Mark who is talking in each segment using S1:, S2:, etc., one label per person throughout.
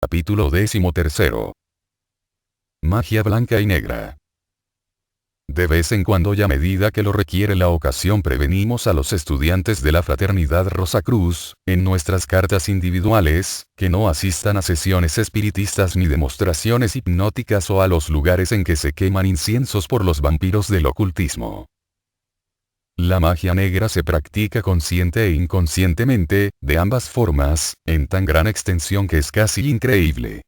S1: Capítulo 13. Magia blanca y negra. De vez en cuando y a medida que lo requiere la ocasión prevenimos a los estudiantes de la Fraternidad Rosacruz, en nuestras cartas individuales, que no asistan a sesiones espiritistas ni demostraciones hipnóticas o a los lugares en que se queman inciensos por los vampiros del ocultismo. La magia negra se practica consciente e inconscientemente, de ambas formas, en tan gran extensión que es casi increíble.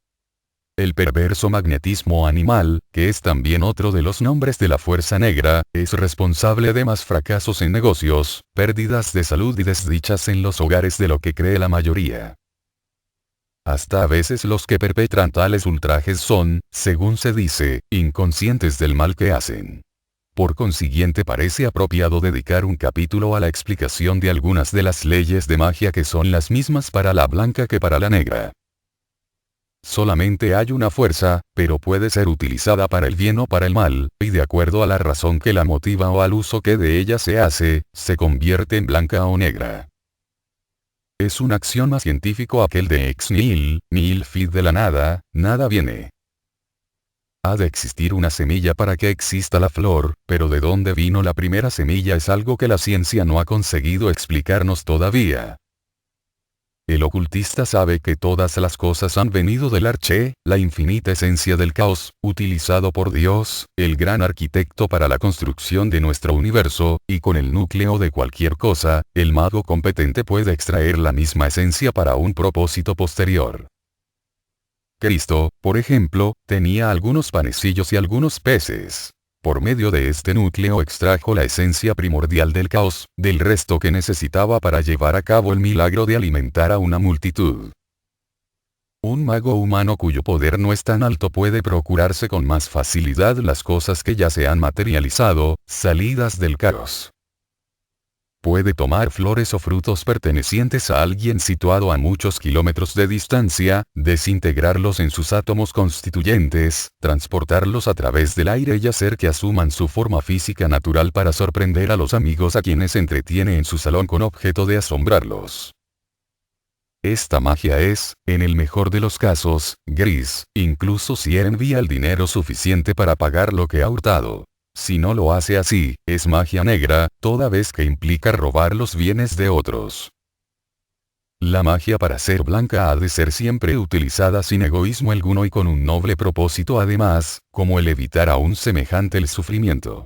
S1: El perverso magnetismo animal, que es también otro de los nombres de la fuerza negra, es responsable de más fracasos en negocios, pérdidas de salud y desdichas en los hogares de lo que cree la mayoría. Hasta a veces los que perpetran tales ultrajes son, según se dice, inconscientes del mal que hacen. Por consiguiente parece apropiado dedicar un capítulo a la explicación de algunas de las leyes de magia que son las mismas para la blanca que para la negra. Solamente hay una fuerza, pero puede ser utilizada para el bien o para el mal, y de acuerdo a la razón que la motiva o al uso que de ella se hace, se convierte en blanca o negra. Es un axioma científico aquel de ex nihil fit de la nada, nada viene. Ha de existir una semilla para que exista la flor, pero de dónde vino la primera semilla es algo que la ciencia no ha conseguido explicarnos todavía. El ocultista sabe que todas las cosas han venido del arché, la infinita esencia del caos, utilizado por Dios, el gran arquitecto para la construcción de nuestro universo, y con el núcleo de cualquier cosa, el mago competente puede extraer la misma esencia para un propósito posterior. Cristo, por ejemplo, tenía algunos panecillos y algunos peces. Por medio de este núcleo extrajo la esencia primordial del caos, del resto que necesitaba para llevar a cabo el milagro de alimentar a una multitud. Un mago humano cuyo poder no es tan alto puede procurarse con más facilidad las cosas que ya se han materializado, salidas del caos. Puede tomar flores o frutos pertenecientes a alguien situado a muchos kilómetros de distancia, desintegrarlos en sus átomos constituyentes, transportarlos a través del aire y hacer que asuman su forma física natural para sorprender a los amigos a quienes entretiene en su salón con objeto de asombrarlos. Esta magia es, en el mejor de los casos, gris, incluso si envía el dinero suficiente para pagar lo que ha hurtado. Si no lo hace así, es magia negra, toda vez que implica robar los bienes de otros. La magia para ser blanca ha de ser siempre utilizada sin egoísmo alguno y con un noble propósito además, como el evitar a un semejante el sufrimiento.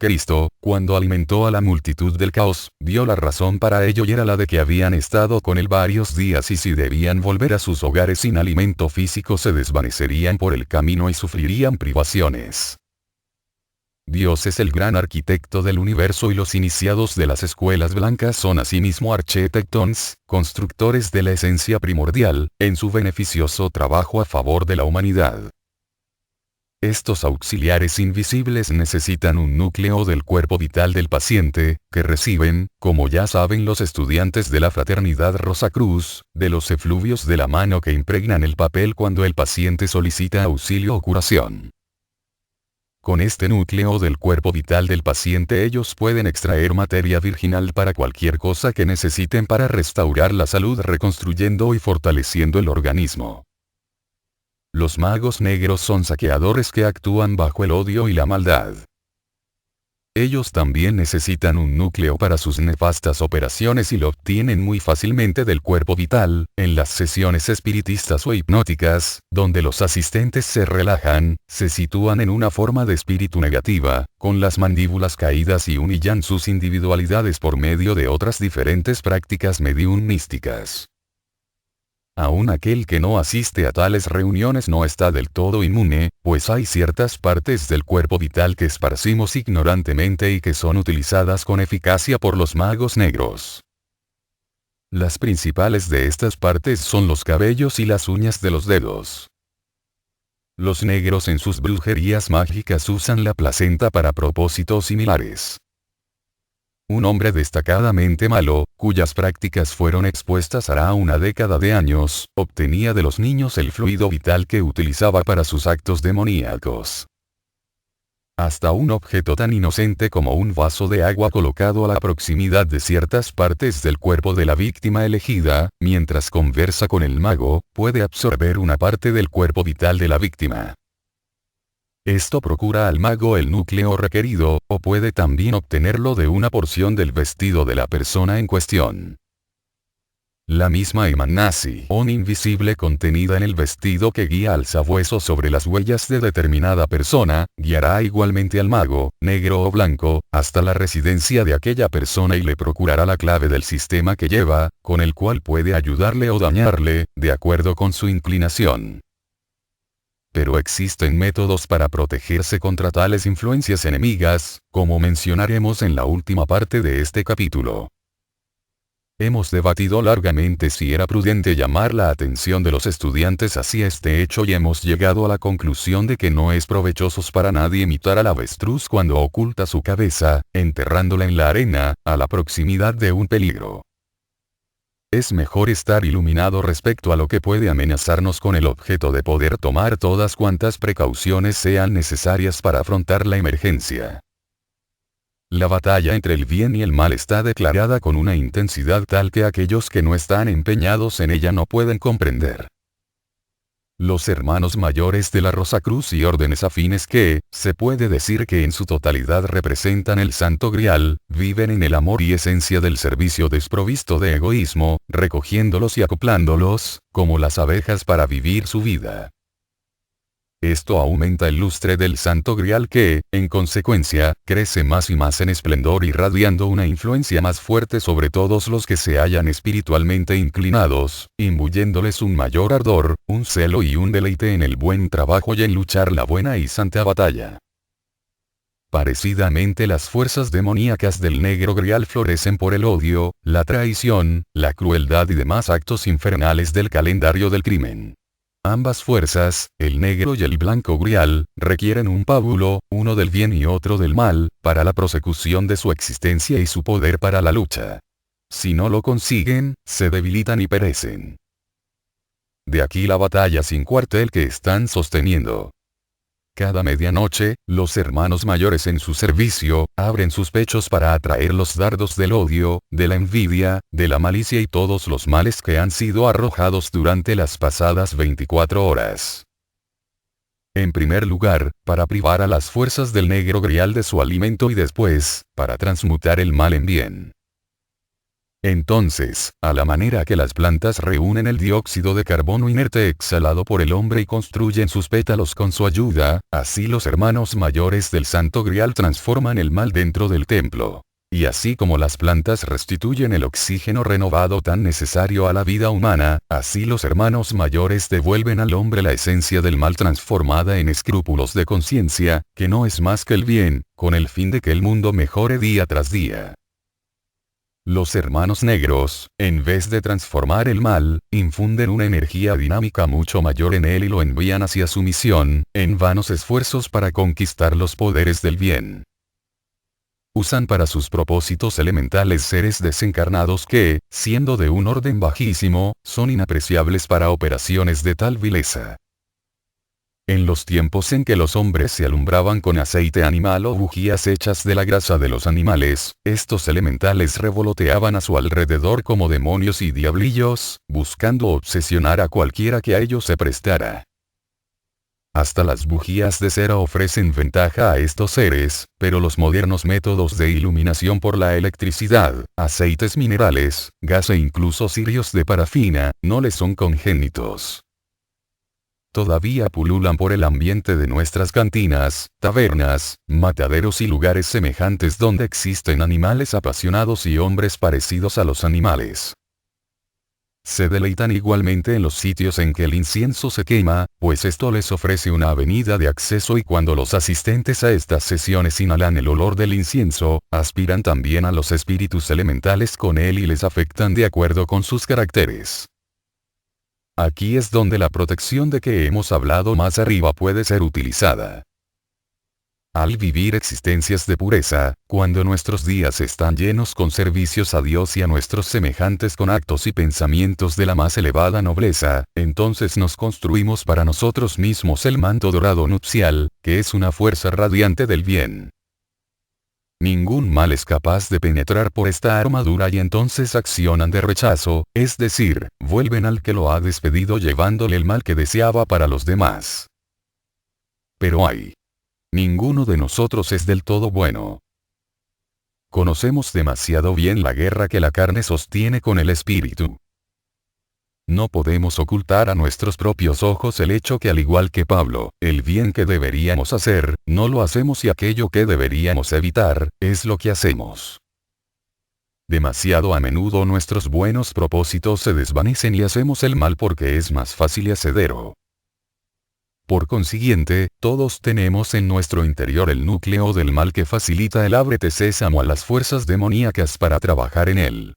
S1: Cristo, cuando alimentó a la multitud del caos, dio la razón para ello y era la de que habían estado con él varios días y si debían volver a sus hogares sin alimento físico se desvanecerían por el camino y sufrirían privaciones. Dios es el gran arquitecto del universo y los iniciados de las escuelas blancas son asimismo architectons, constructores de la esencia primordial, en su beneficioso trabajo a favor de la humanidad. Estos auxiliares invisibles necesitan un núcleo del cuerpo vital del paciente, que reciben, como ya saben los estudiantes de la Fraternidad Rosacruz, de los efluvios de la mano que impregnan el papel cuando el paciente solicita auxilio o curación. Con este núcleo del cuerpo vital del paciente ellos pueden extraer materia virginal para cualquier cosa que necesiten para restaurar la salud reconstruyendo y fortaleciendo el organismo. Los magos negros son saqueadores que actúan bajo el odio y la maldad. Ellos también necesitan un núcleo para sus nefastas operaciones y lo obtienen muy fácilmente del cuerpo vital, en las sesiones espiritistas o hipnóticas, donde los asistentes se relajan, se sitúan en una forma de espíritu negativa, con las mandíbulas caídas y humillan sus individualidades por medio de otras diferentes prácticas mediunísticas. Aún aquel que no asiste a tales reuniones no está del todo inmune, pues hay ciertas partes del cuerpo vital que esparcimos ignorantemente y que son utilizadas con eficacia por los magos negros. Las principales de estas partes son los cabellos y las uñas de los dedos. Los negros en sus brujerías mágicas usan la placenta para propósitos similares. Un hombre destacadamente malo, cuyas prácticas fueron expuestas hará una década de años, obtenía de los niños el fluido vital que utilizaba para sus actos demoníacos. Hasta un objeto tan inocente como un vaso de agua colocado a la proximidad de ciertas partes del cuerpo de la víctima elegida, mientras conversa con el mago, puede absorber una parte del cuerpo vital de la víctima. Esto procura al mago el núcleo requerido, o puede también obtenerlo de una porción del vestido de la persona en cuestión. La misma emanación invisible contenida en el vestido que guía al sabueso sobre las huellas de determinada persona, guiará igualmente al mago, negro o blanco, hasta la residencia de aquella persona y le procurará la clave del sistema que lleva, con el cual puede ayudarle o dañarle, de acuerdo con su inclinación. Pero existen métodos para protegerse contra tales influencias enemigas, como mencionaremos en la última parte de este capítulo. Hemos debatido largamente si era prudente llamar la atención de los estudiantes hacia este hecho y hemos llegado a la conclusión de que no es provechoso para nadie imitar al avestruz cuando oculta su cabeza, enterrándola en la arena, a la proximidad de un peligro. Es mejor estar iluminado respecto a lo que puede amenazarnos con el objeto de poder tomar todas cuantas precauciones sean necesarias para afrontar la emergencia. La batalla entre el bien y el mal está declarada con una intensidad tal que aquellos que no están empeñados en ella no pueden comprender. Los hermanos mayores de la Rosacruz y órdenes afines que, se puede decir que en su totalidad representan el Santo Grial, viven en el amor y esencia del servicio desprovisto de egoísmo, recogiéndolos y acoplándolos, como las abejas para vivir su vida. Esto aumenta el lustre del Santo Grial que, en consecuencia, crece más y más en esplendor irradiando una influencia más fuerte sobre todos los que se hallan espiritualmente inclinados, imbuyéndoles un mayor ardor, un celo y un deleite en el buen trabajo y en luchar la buena y santa batalla. Parecidamente las fuerzas demoníacas del Negro Grial florecen por el odio, la traición, la crueldad y demás actos infernales del calendario del crimen. Ambas fuerzas, el negro y el blanco grial, requieren un pábulo, uno del bien y otro del mal, para la prosecución de su existencia y su poder para la lucha. Si no lo consiguen, se debilitan y perecen. De aquí la batalla sin cuartel que están sosteniendo. Cada medianoche, los hermanos mayores en su servicio, abren sus pechos para atraer los dardos del odio, de la envidia, de la malicia y todos los males que han sido arrojados durante las pasadas 24 horas. En primer lugar, para privar a las fuerzas del Negro Grial de su alimento y después, para transmutar el mal en bien. Entonces, a la manera que las plantas reúnen el dióxido de carbono inerte exhalado por el hombre y construyen sus pétalos con su ayuda, así los hermanos mayores del Santo Grial transforman el mal dentro del templo. Y así como las plantas restituyen el oxígeno renovado tan necesario a la vida humana, así los hermanos mayores devuelven al hombre la esencia del mal transformada en escrúpulos de conciencia, que no es más que el bien, con el fin de que el mundo mejore día tras día. Los hermanos negros, en vez de transformar el mal, infunden una energía dinámica mucho mayor en él y lo envían hacia su misión, en vanos esfuerzos para conquistar los poderes del bien. Usan para sus propósitos elementales seres desencarnados que, siendo de un orden bajísimo, son inapreciables para operaciones de tal vileza. En los tiempos en que los hombres se alumbraban con aceite animal o bujías hechas de la grasa de los animales, estos elementales revoloteaban a su alrededor como demonios y diablillos, buscando obsesionar a cualquiera que a ellos se prestara. Hasta las bujías de cera ofrecen ventaja a estos seres, pero los modernos métodos de iluminación por la electricidad, aceites minerales, gas e incluso cirios de parafina, no les son congénitos. Todavía pululan por el ambiente de nuestras cantinas, tabernas, mataderos y lugares semejantes donde existen animales apasionados y hombres parecidos a los animales. Se deleitan igualmente en los sitios en que el incienso se quema, pues esto les ofrece una avenida de acceso y cuando los asistentes a estas sesiones inhalan el olor del incienso, aspiran también a los espíritus elementales con él y les afectan de acuerdo con sus caracteres. Aquí es donde la protección de que hemos hablado más arriba puede ser utilizada. Al vivir existencias de pureza, cuando nuestros días están llenos con servicios a Dios y a nuestros semejantes con actos y pensamientos de la más elevada nobleza, entonces nos construimos para nosotros mismos el manto dorado nupcial, que es una fuerza radiante del bien. Ningún mal es capaz de penetrar por esta armadura y entonces accionan de rechazo, es decir, vuelven al que lo ha despedido llevándole el mal que deseaba para los demás. Pero ninguno de nosotros es del todo bueno. Conocemos demasiado bien la guerra que la carne sostiene con el espíritu. No podemos ocultar a nuestros propios ojos el hecho que al igual que Pablo, el bien que deberíamos hacer, no lo hacemos y aquello que deberíamos evitar, es lo que hacemos. Demasiado a menudo nuestros buenos propósitos se desvanecen y hacemos el mal porque es más fácil y hacedero. Por consiguiente, todos tenemos en nuestro interior el núcleo del mal que facilita el ábrete sésamo a las fuerzas demoníacas para trabajar en él.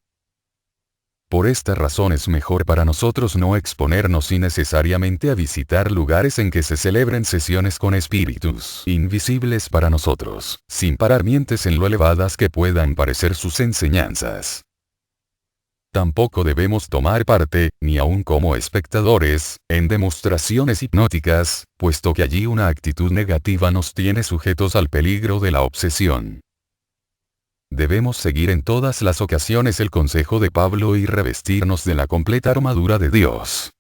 S1: Por esta razón es mejor para nosotros no exponernos innecesariamente a visitar lugares en que se celebren sesiones con espíritus invisibles para nosotros, sin parar mientes en lo elevadas que puedan parecer sus enseñanzas. Tampoco debemos tomar parte, ni aun como espectadores, en demostraciones hipnóticas, puesto que allí una actitud negativa nos tiene sujetos al peligro de la obsesión. Debemos seguir en todas las ocasiones el consejo de Pablo y revestirnos de la completa armadura de Dios.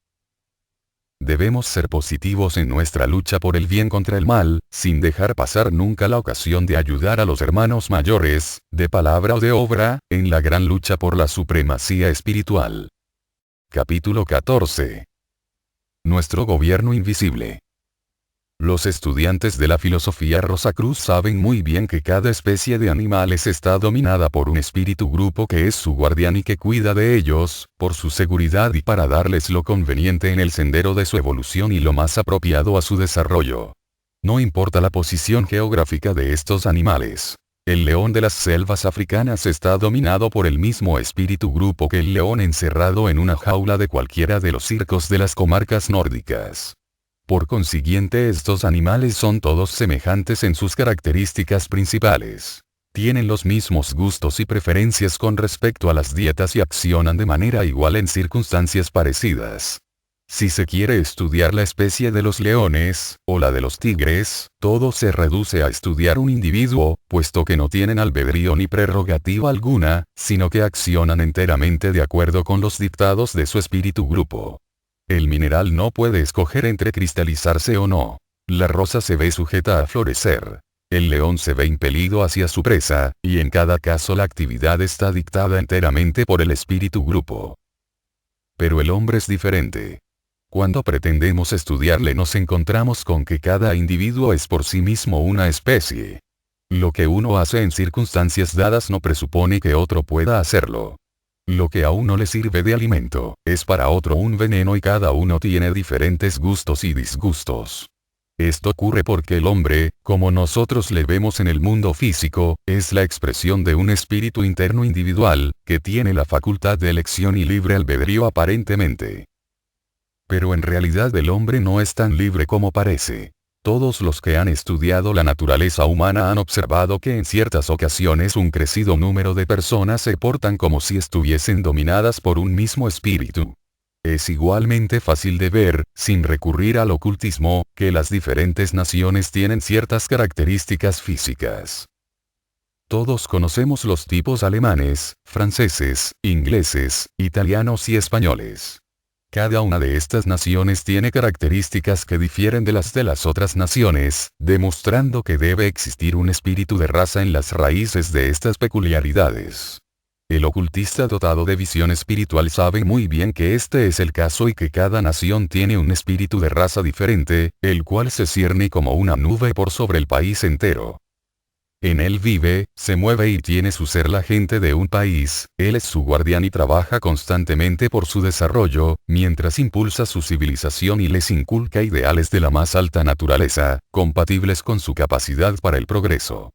S1: Debemos ser positivos en nuestra lucha por el bien contra el mal, sin dejar pasar nunca la ocasión de ayudar a los hermanos mayores, de palabra o de obra, en la gran lucha por la supremacía espiritual. Capítulo 14. Nuestro gobierno invisible. Los estudiantes de la filosofía Rosacruz saben muy bien que cada especie de animales está dominada por un espíritu grupo que es su guardián y que cuida de ellos, por su seguridad y para darles lo conveniente en el sendero de su evolución y lo más apropiado a su desarrollo. No importa la posición geográfica de estos animales. El león de las selvas africanas está dominado por el mismo espíritu grupo que el león encerrado en una jaula de cualquiera de los circos de las comarcas nórdicas. Por consiguiente, estos animales son todos semejantes en sus características principales. Tienen los mismos gustos y preferencias con respecto a las dietas y accionan de manera igual en circunstancias parecidas. Si se quiere estudiar la especie de los leones, o la de los tigres, todo se reduce a estudiar un individuo, puesto que no tienen albedrío ni prerrogativa alguna, sino que accionan enteramente de acuerdo con los dictados de su espíritu grupo. El mineral no puede escoger entre cristalizarse o no. La rosa se ve sujeta a florecer. El león se ve impelido hacia su presa, y en cada caso la actividad está dictada enteramente por el espíritu grupo. Pero el hombre es diferente. Cuando pretendemos estudiarle nos encontramos con que cada individuo es por sí mismo una especie. Lo que uno hace en circunstancias dadas no presupone que otro pueda hacerlo. Lo que a uno le sirve de alimento, es para otro un veneno y cada uno tiene diferentes gustos y disgustos. Esto ocurre porque el hombre, como nosotros le vemos en el mundo físico, es la expresión de un espíritu interno individual, que tiene la facultad de elección y libre albedrío aparentemente. Pero en realidad el hombre no es tan libre como parece. Todos los que han estudiado la naturaleza humana han observado que en ciertas ocasiones un crecido número de personas se portan como si estuviesen dominadas por un mismo espíritu. Es igualmente fácil de ver, sin recurrir al ocultismo, que las diferentes naciones tienen ciertas características físicas. Todos conocemos los tipos alemanes, franceses, ingleses, italianos y españoles. Cada una de estas naciones tiene características que difieren de las otras naciones, demostrando que debe existir un espíritu de raza en las raíces de estas peculiaridades. El ocultista dotado de visión espiritual sabe muy bien que este es el caso y que cada nación tiene un espíritu de raza diferente, el cual se cierne como una nube por sobre el país entero. En él vive, se mueve y tiene su ser la gente de un país, él es su guardián y trabaja constantemente por su desarrollo, mientras impulsa su civilización y les inculca ideales de la más alta naturaleza, compatibles con su capacidad para el progreso.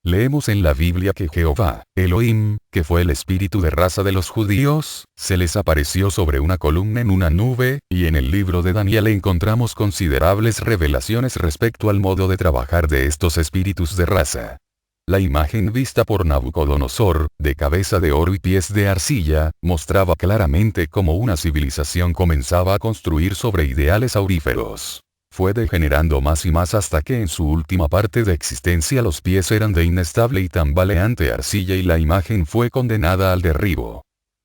S1: Leemos en la Biblia que Jehová, Elohim, que fue el espíritu de raza de los judíos, se les apareció sobre una columna en una nube, y en el libro de Daniel encontramos considerables revelaciones respecto al modo de trabajar de estos espíritus de raza. La imagen vista por Nabucodonosor, de cabeza de oro y pies de arcilla, mostraba claramente cómo una civilización comenzaba a construir sobre ideales auríferos. Fue degenerando más y más hasta que en su última parte de existencia los pies eran de inestable y tambaleante arcilla y la imagen fue condenada al derribo.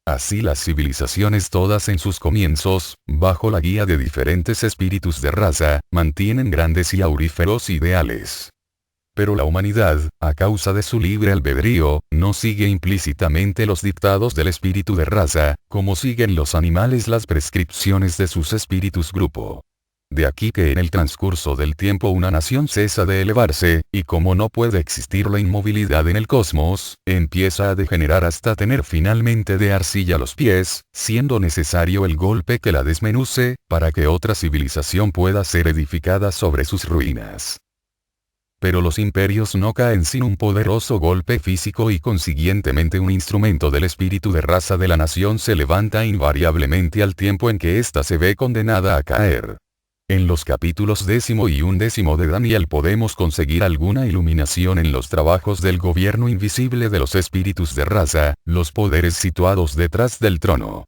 S1: Así las civilizaciones todas en sus comienzos, bajo la guía de diferentes espíritus de raza, mantienen grandes y auríferos ideales. Pero la humanidad, a causa de su libre albedrío, no sigue implícitamente los dictados del espíritu de raza, como siguen los animales las prescripciones de sus espíritus grupo. De aquí que en el transcurso del tiempo una nación cesa de elevarse, y como no puede existir la inmovilidad en el cosmos, empieza a degenerar hasta tener finalmente de arcilla los pies, siendo necesario el golpe que la desmenuce, para que otra civilización pueda ser edificada sobre sus ruinas. Pero los imperios no caen sin un poderoso golpe físico y consiguientemente un instrumento del espíritu de raza de la nación se levanta invariablemente al tiempo en que ésta se ve condenada a caer. En los capítulos 10 y 11 de Daniel podemos conseguir alguna iluminación en los trabajos del gobierno invisible de los espíritus de raza, los poderes situados detrás del trono.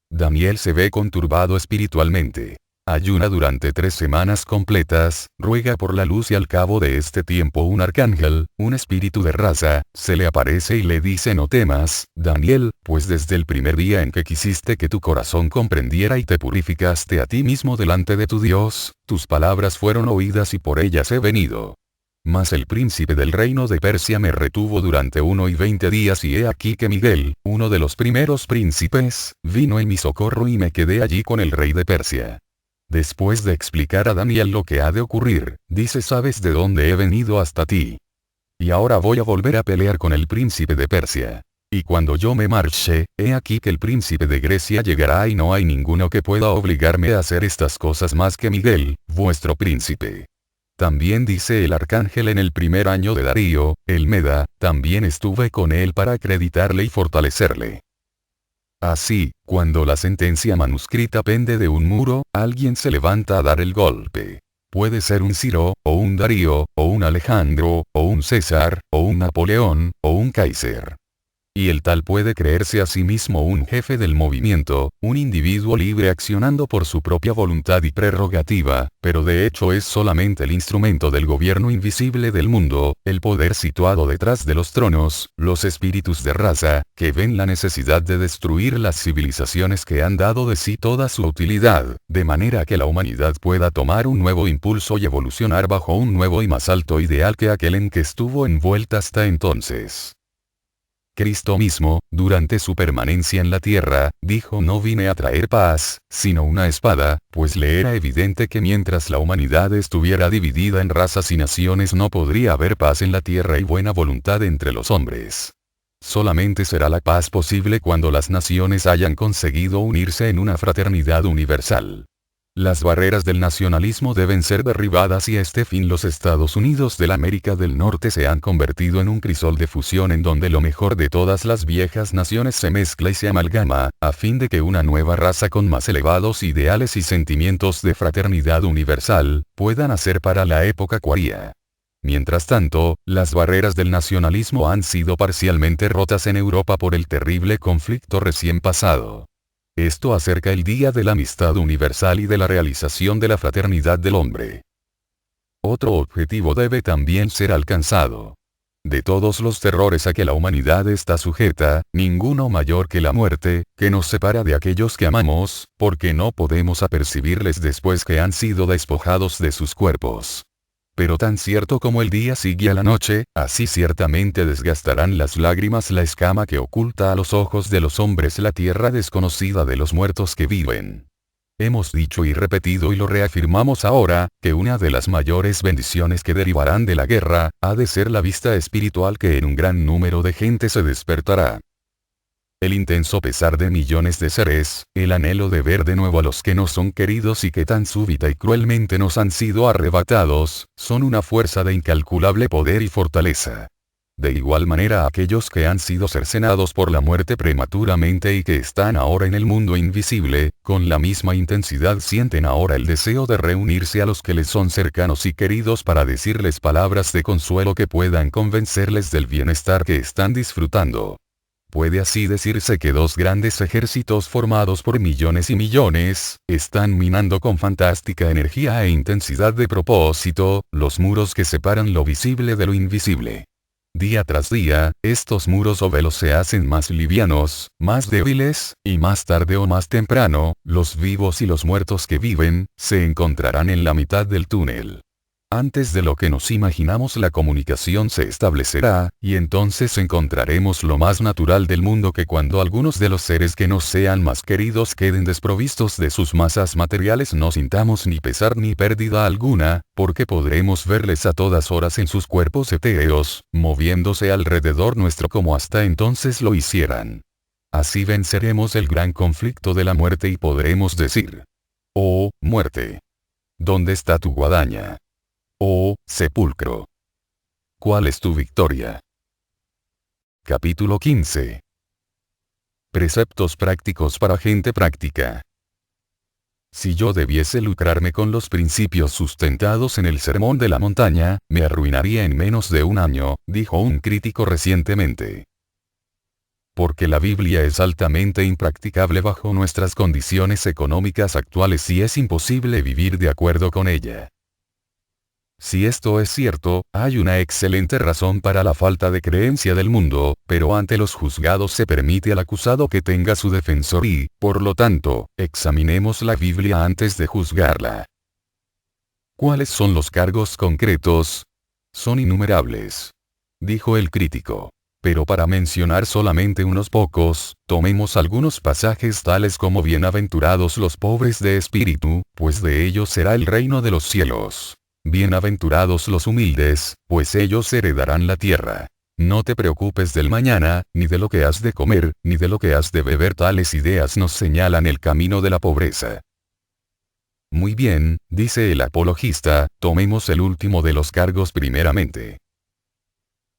S1: Daniel se ve conturbado espiritualmente. Ayuna durante 3 semanas completas, ruega por la luz y al cabo de este tiempo un arcángel, un espíritu de raza, se le aparece y le dice: no temas, Daniel, pues desde el primer día en que quisiste que tu corazón comprendiera y te purificaste a ti mismo delante de tu Dios, tus palabras fueron oídas y por ellas he venido. Mas el príncipe del reino de Persia me retuvo durante 1 y 20 días y he aquí que Miguel, uno de los primeros príncipes, vino en mi socorro y me quedé allí con el rey de Persia. Después de explicar a Daniel lo que ha de ocurrir, dice: ¿sabes de dónde he venido hasta ti? Y ahora voy a volver a pelear con el príncipe de Persia. Y cuando yo me marche, he aquí que el príncipe de Grecia llegará y no hay ninguno que pueda obligarme a hacer estas cosas más que Miguel, vuestro príncipe. También dice el arcángel: en el primer año de Darío, el Meda, también estuve con él para acreditarle y fortalecerle. Así, cuando la sentencia manuscrita pende de un muro, alguien se levanta a dar el golpe. Puede ser un Ciro, o un Darío, o un Alejandro, o un César, o un Napoleón, o un Kaiser. Y el tal puede creerse a sí mismo un jefe del movimiento, un individuo libre accionando por su propia voluntad y prerrogativa, pero de hecho es solamente el instrumento del gobierno invisible del mundo, el poder situado detrás de los tronos, los espíritus de raza, que ven la necesidad de destruir las civilizaciones que han dado de sí toda su utilidad, de manera que la humanidad pueda tomar un nuevo impulso y evolucionar bajo un nuevo y más alto ideal que aquel en que estuvo envuelta hasta entonces. Cristo mismo, durante su permanencia en la tierra, dijo: no vine a traer paz, sino una espada, pues le era evidente que mientras la humanidad estuviera dividida en razas y naciones no podría haber paz en la tierra y buena voluntad entre los hombres. Solamente será la paz posible cuando las naciones hayan conseguido unirse en una fraternidad universal. Las barreras del nacionalismo deben ser derribadas y a este fin los Estados Unidos de la América del Norte se han convertido en un crisol de fusión en donde lo mejor de todas las viejas naciones se mezcla y se amalgama, a fin de que una nueva raza con más elevados ideales y sentimientos de fraternidad universal, pueda nacer para la época acuaria. Mientras tanto, las barreras del nacionalismo han sido parcialmente rotas en Europa por el terrible conflicto recién pasado. Esto acerca el día de la amistad universal y de la realización de la fraternidad del hombre. Otro objetivo debe también ser alcanzado. De todos los terrores a que la humanidad está sujeta, ninguno mayor que la muerte, que nos separa de aquellos que amamos, porque no podemos apercibirles después que han sido despojados de sus cuerpos. Pero tan cierto como el día sigue a la noche, así ciertamente desgastarán las lágrimas la escama que oculta a los ojos de los hombres la tierra desconocida de los muertos que viven. Hemos dicho y repetido y lo reafirmamos ahora, que una de las mayores bendiciones que derivarán de la guerra, ha de ser la vista espiritual que en un gran número de gente se despertará. El intenso pesar de millones de seres, el anhelo de ver de nuevo a los que nos son queridos y que tan súbita y cruelmente nos han sido arrebatados, son una fuerza de incalculable poder y fortaleza. De igual manera aquellos que han sido cercenados por la muerte prematuramente y que están ahora en el mundo invisible, con la misma intensidad sienten ahora el deseo de reunirse a los que les son cercanos y queridos para decirles palabras de consuelo que puedan convencerles del bienestar que están disfrutando. Puede así decirse que dos grandes ejércitos formados por millones y millones, están minando con fantástica energía e intensidad de propósito, los muros que separan lo visible de lo invisible. Día tras día, estos muros o velos se hacen más livianos, más débiles, y más tarde o más temprano, los vivos y los muertos que viven, se encontrarán en la mitad del túnel. Antes de lo que nos imaginamos la comunicación se establecerá, y entonces encontraremos lo más natural del mundo que cuando algunos de los seres que nos sean más queridos queden desprovistos de sus masas materiales no sintamos ni pesar ni pérdida alguna, porque podremos verles a todas horas en sus cuerpos etéreos, moviéndose alrededor nuestro como hasta entonces lo hicieran. Así venceremos el gran conflicto de la muerte y podremos decir: «Oh, muerte, ¿dónde está tu guadaña? Oh, sepulcro, ¿cuál es tu victoria?». Capítulo 15. Preceptos prácticos para gente práctica. Si yo debiese lucrarme con los principios sustentados en el Sermón de la Montaña, me arruinaría en menos de un año, dijo un crítico recientemente. Porque la Biblia es altamente impracticable bajo nuestras condiciones económicas actuales y es imposible vivir de acuerdo con ella. Si esto es cierto, hay una excelente razón para la falta de creencia del mundo, pero ante los juzgados se permite al acusado que tenga su defensor y, por lo tanto, examinemos la Biblia antes de juzgarla. ¿Cuáles son los cargos concretos? Son innumerables, dijo el crítico. Pero para mencionar solamente unos pocos, tomemos algunos pasajes tales como bienaventurados los pobres de espíritu, pues de ellos será el reino de los cielos. Bienaventurados los humildes, pues ellos heredarán la tierra. No te preocupes del mañana, ni de lo que has de comer, ni de lo que has de beber. Tales ideas nos señalan el camino de la pobreza. Muy bien, dice el apologista, tomemos el último de los cargos primeramente.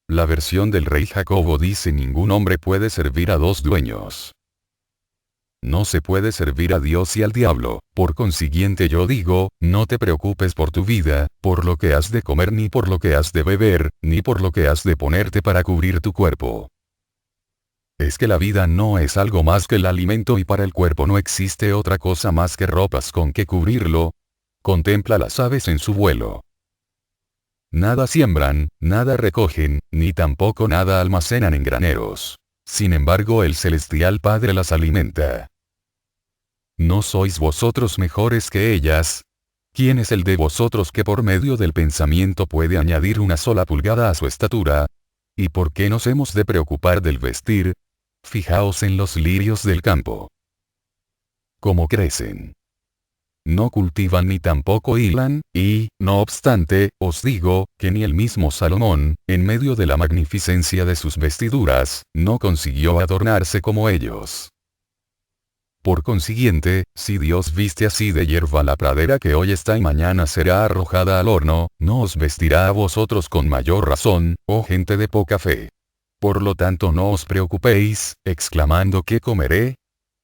S1: La versión del rey Jacobo dice: ningún hombre puede servir a dos dueños. No se puede servir a Dios y al diablo, por consiguiente yo digo, no te preocupes por tu vida, por lo que has de comer ni por lo que has de beber, ni por lo que has de ponerte para cubrir tu cuerpo. ¿Es que la vida no es algo más que el alimento y para el cuerpo no existe otra cosa más que ropas con que cubrirlo? Contempla las aves en su vuelo. Nada siembran, nada recogen, ni tampoco nada almacenan en graneros. Sin embargo el celestial Padre las alimenta. ¿No sois vosotros mejores que ellas? ¿Quién es el de vosotros que por medio del pensamiento puede añadir una sola pulgada a su estatura? ¿Y por qué nos hemos de preocupar del vestir? Fijaos en los lirios del campo. ¿Cómo crecen? No cultivan ni tampoco hilan, y, no obstante, os digo, que ni el mismo Salomón, en medio de la magnificencia de sus vestiduras, no consiguió adornarse como ellos. Por consiguiente, si Dios viste así de hierba la pradera que hoy está y mañana será arrojada al horno, no os vestirá a vosotros con mayor razón, oh gente de poca fe. Por lo tanto no os preocupéis, exclamando ¿qué comeré?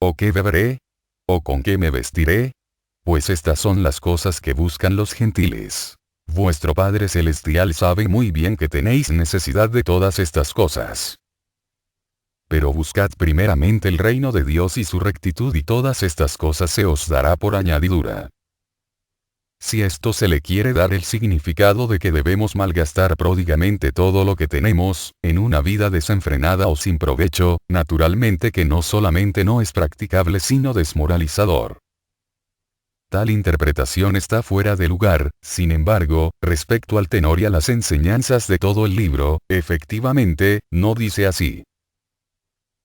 S1: ¿O qué beberé? ¿O con qué me vestiré? Pues estas son las cosas que buscan los gentiles. Vuestro Padre Celestial sabe muy bien que tenéis necesidad de todas estas cosas. Pero buscad primeramente el reino de Dios y su rectitud y todas estas cosas se os dará por añadidura. Si esto se le quiere dar el significado de que debemos malgastar pródigamente todo lo que tenemos, en una vida desenfrenada o sin provecho, naturalmente que no solamente no es practicable sino desmoralizador. Tal interpretación está fuera de lugar, sin embargo, respecto al tenor y a las enseñanzas de todo el libro, efectivamente, no dice así.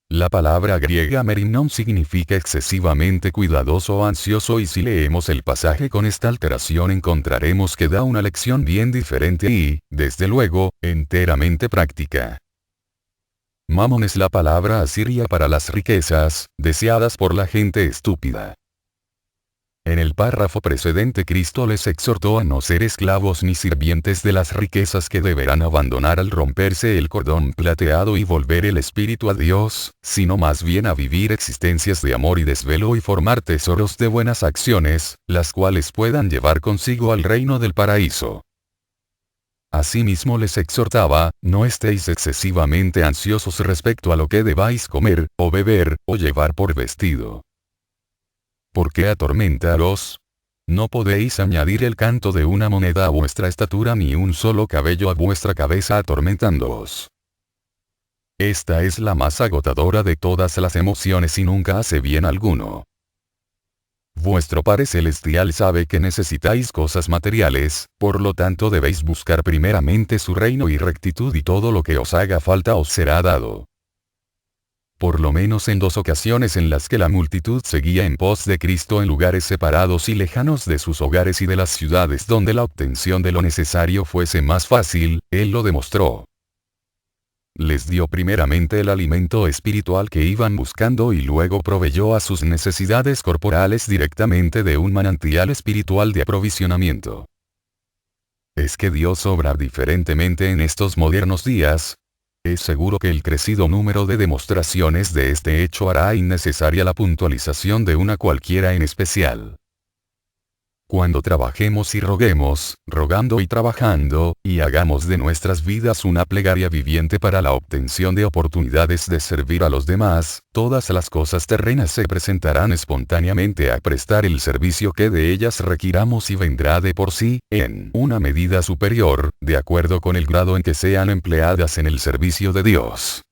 S1: La palabra griega merimnon significa excesivamente cuidadoso o ansioso y si leemos el pasaje con esta alteración encontraremos que da una lección bien diferente y, desde luego, enteramente práctica. Mamón es la palabra asiria para las riquezas, deseadas por la gente estúpida. En el párrafo precedente Cristo les exhortó a no ser esclavos ni sirvientes de las riquezas que deberán abandonar al romperse el cordón plateado y volver el espíritu a Dios, sino más bien a vivir existencias de amor y desvelo y formar tesoros de buenas acciones, las cuales puedan llevar consigo al reino del paraíso. Asimismo les exhortaba, no estéis excesivamente ansiosos respecto a lo que debáis comer, o beber, o llevar por vestido. ¿Por qué atormentaros? No podéis añadir el canto de una moneda a vuestra estatura ni un solo cabello a vuestra cabeza atormentándoos. Esta es la más agotadora de todas las emociones y nunca hace bien alguno. Vuestro Padre Celestial sabe que necesitáis cosas materiales, por lo tanto debéis buscar primeramente su reino y rectitud y todo lo que os haga falta os será dado. Por lo menos en 2 ocasiones en las que la multitud seguía en pos de Cristo en lugares separados y lejanos de sus hogares y de las ciudades donde la obtención de lo necesario fuese más fácil, Él lo demostró. Les dio primeramente el alimento espiritual que iban buscando y luego proveyó a sus necesidades corporales directamente de un manantial espiritual de aprovisionamiento. ¿Es que Dios obra diferentemente en estos modernos días? Es seguro que el crecido número de demostraciones de este hecho hará innecesaria la puntualización de una cualquiera en especial. Cuando trabajemos y roguemos, rogando y trabajando, y hagamos de nuestras vidas una plegaria viviente para la obtención de oportunidades de servir a los demás, todas las cosas terrenas se presentarán espontáneamente a prestar el servicio que de ellas requiramos y vendrá de por sí, en una medida superior, de acuerdo con el grado en que sean empleadas en el servicio de Dios.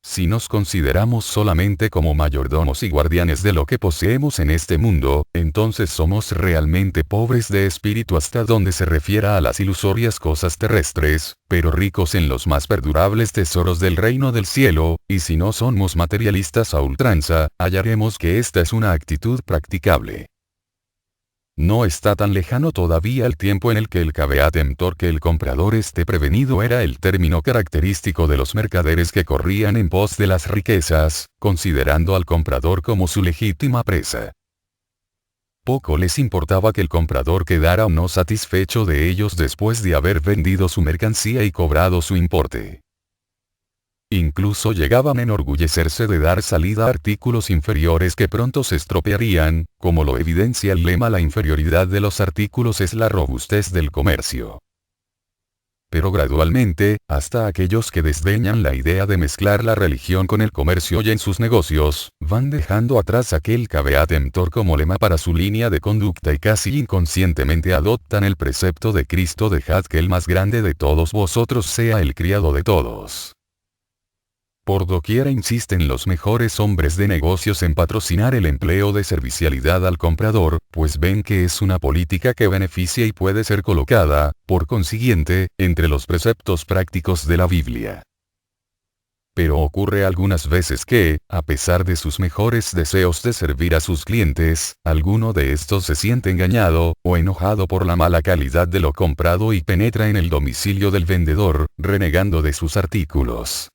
S1: Si nos consideramos solamente como mayordomos y guardianes de lo que poseemos en este mundo, entonces somos realmente pobres de espíritu hasta donde se refiera a las ilusorias cosas terrestres, pero ricos en los más perdurables tesoros del reino del cielo, y si no somos materialistas a ultranza, hallaremos que esta es una actitud practicable. No está tan lejano todavía el tiempo en el que el caveat emptor que el comprador esté prevenido era el término característico de los mercaderes que corrían en pos de las riquezas, considerando al comprador como su legítima presa. Poco les importaba que el comprador quedara o no satisfecho de ellos después de haber vendido su mercancía y cobrado su importe. Incluso llegaban a enorgullecerse de dar salida a artículos inferiores que pronto se estropearían, como lo evidencia el lema: la inferioridad de los artículos es la robustez del comercio. Pero gradualmente, hasta aquellos que desdeñan la idea de mezclar la religión con el comercio y en sus negocios, van dejando atrás aquel caveat emptor como lema para su línea de conducta y casi inconscientemente adoptan el precepto de Cristo: dejad que el más grande de todos vosotros sea el criado de todos. Por doquiera insisten los mejores hombres de negocios en patrocinar el empleo de servicialidad al comprador, pues ven que es una política que beneficia y puede ser colocada, por consiguiente, entre los preceptos prácticos de la Biblia. Pero ocurre algunas veces que, a pesar de sus mejores deseos de servir a sus clientes, alguno de estos se siente engañado, o enojado por la mala calidad de lo comprado y penetra en el domicilio del vendedor, renegando de sus artículos.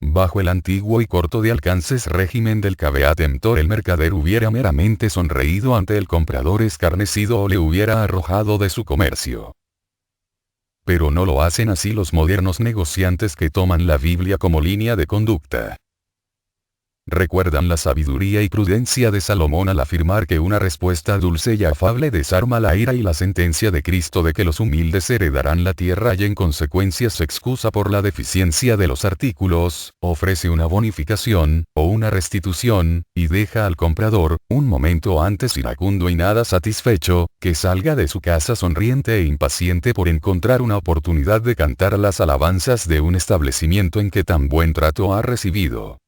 S1: Bajo el antiguo y corto de alcances régimen del caveat emptor, el mercader hubiera meramente sonreído ante el comprador escarnecido o le hubiera arrojado de su comercio. Pero no lo hacen así los modernos negociantes que toman la Biblia como línea de conducta. Recuerdan la sabiduría y prudencia de Salomón al afirmar que una respuesta dulce y afable desarma la ira, y la sentencia de Cristo de que los humildes heredarán la tierra y en consecuencia se excusa por la deficiencia de los artículos, ofrece una bonificación, o una restitución, y deja al comprador, un momento antes iracundo y nada satisfecho, que salga de su casa sonriente e impaciente por encontrar una oportunidad de cantar las alabanzas de un establecimiento en que tan buen trato ha recibido.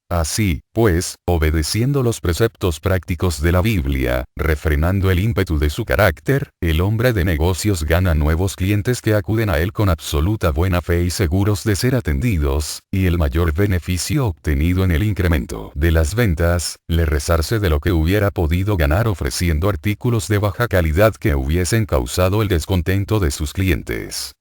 S1: Así, pues, obedeciendo los preceptos prácticos de la Biblia, refrenando el ímpetu de su carácter, el hombre de negocios gana nuevos clientes que acuden a él con absoluta buena fe y seguros de ser atendidos, y el mayor beneficio obtenido en el incremento de las ventas, le resarce de lo que hubiera podido ganar ofreciendo artículos de baja calidad que hubiesen causado el descontento de sus clientes.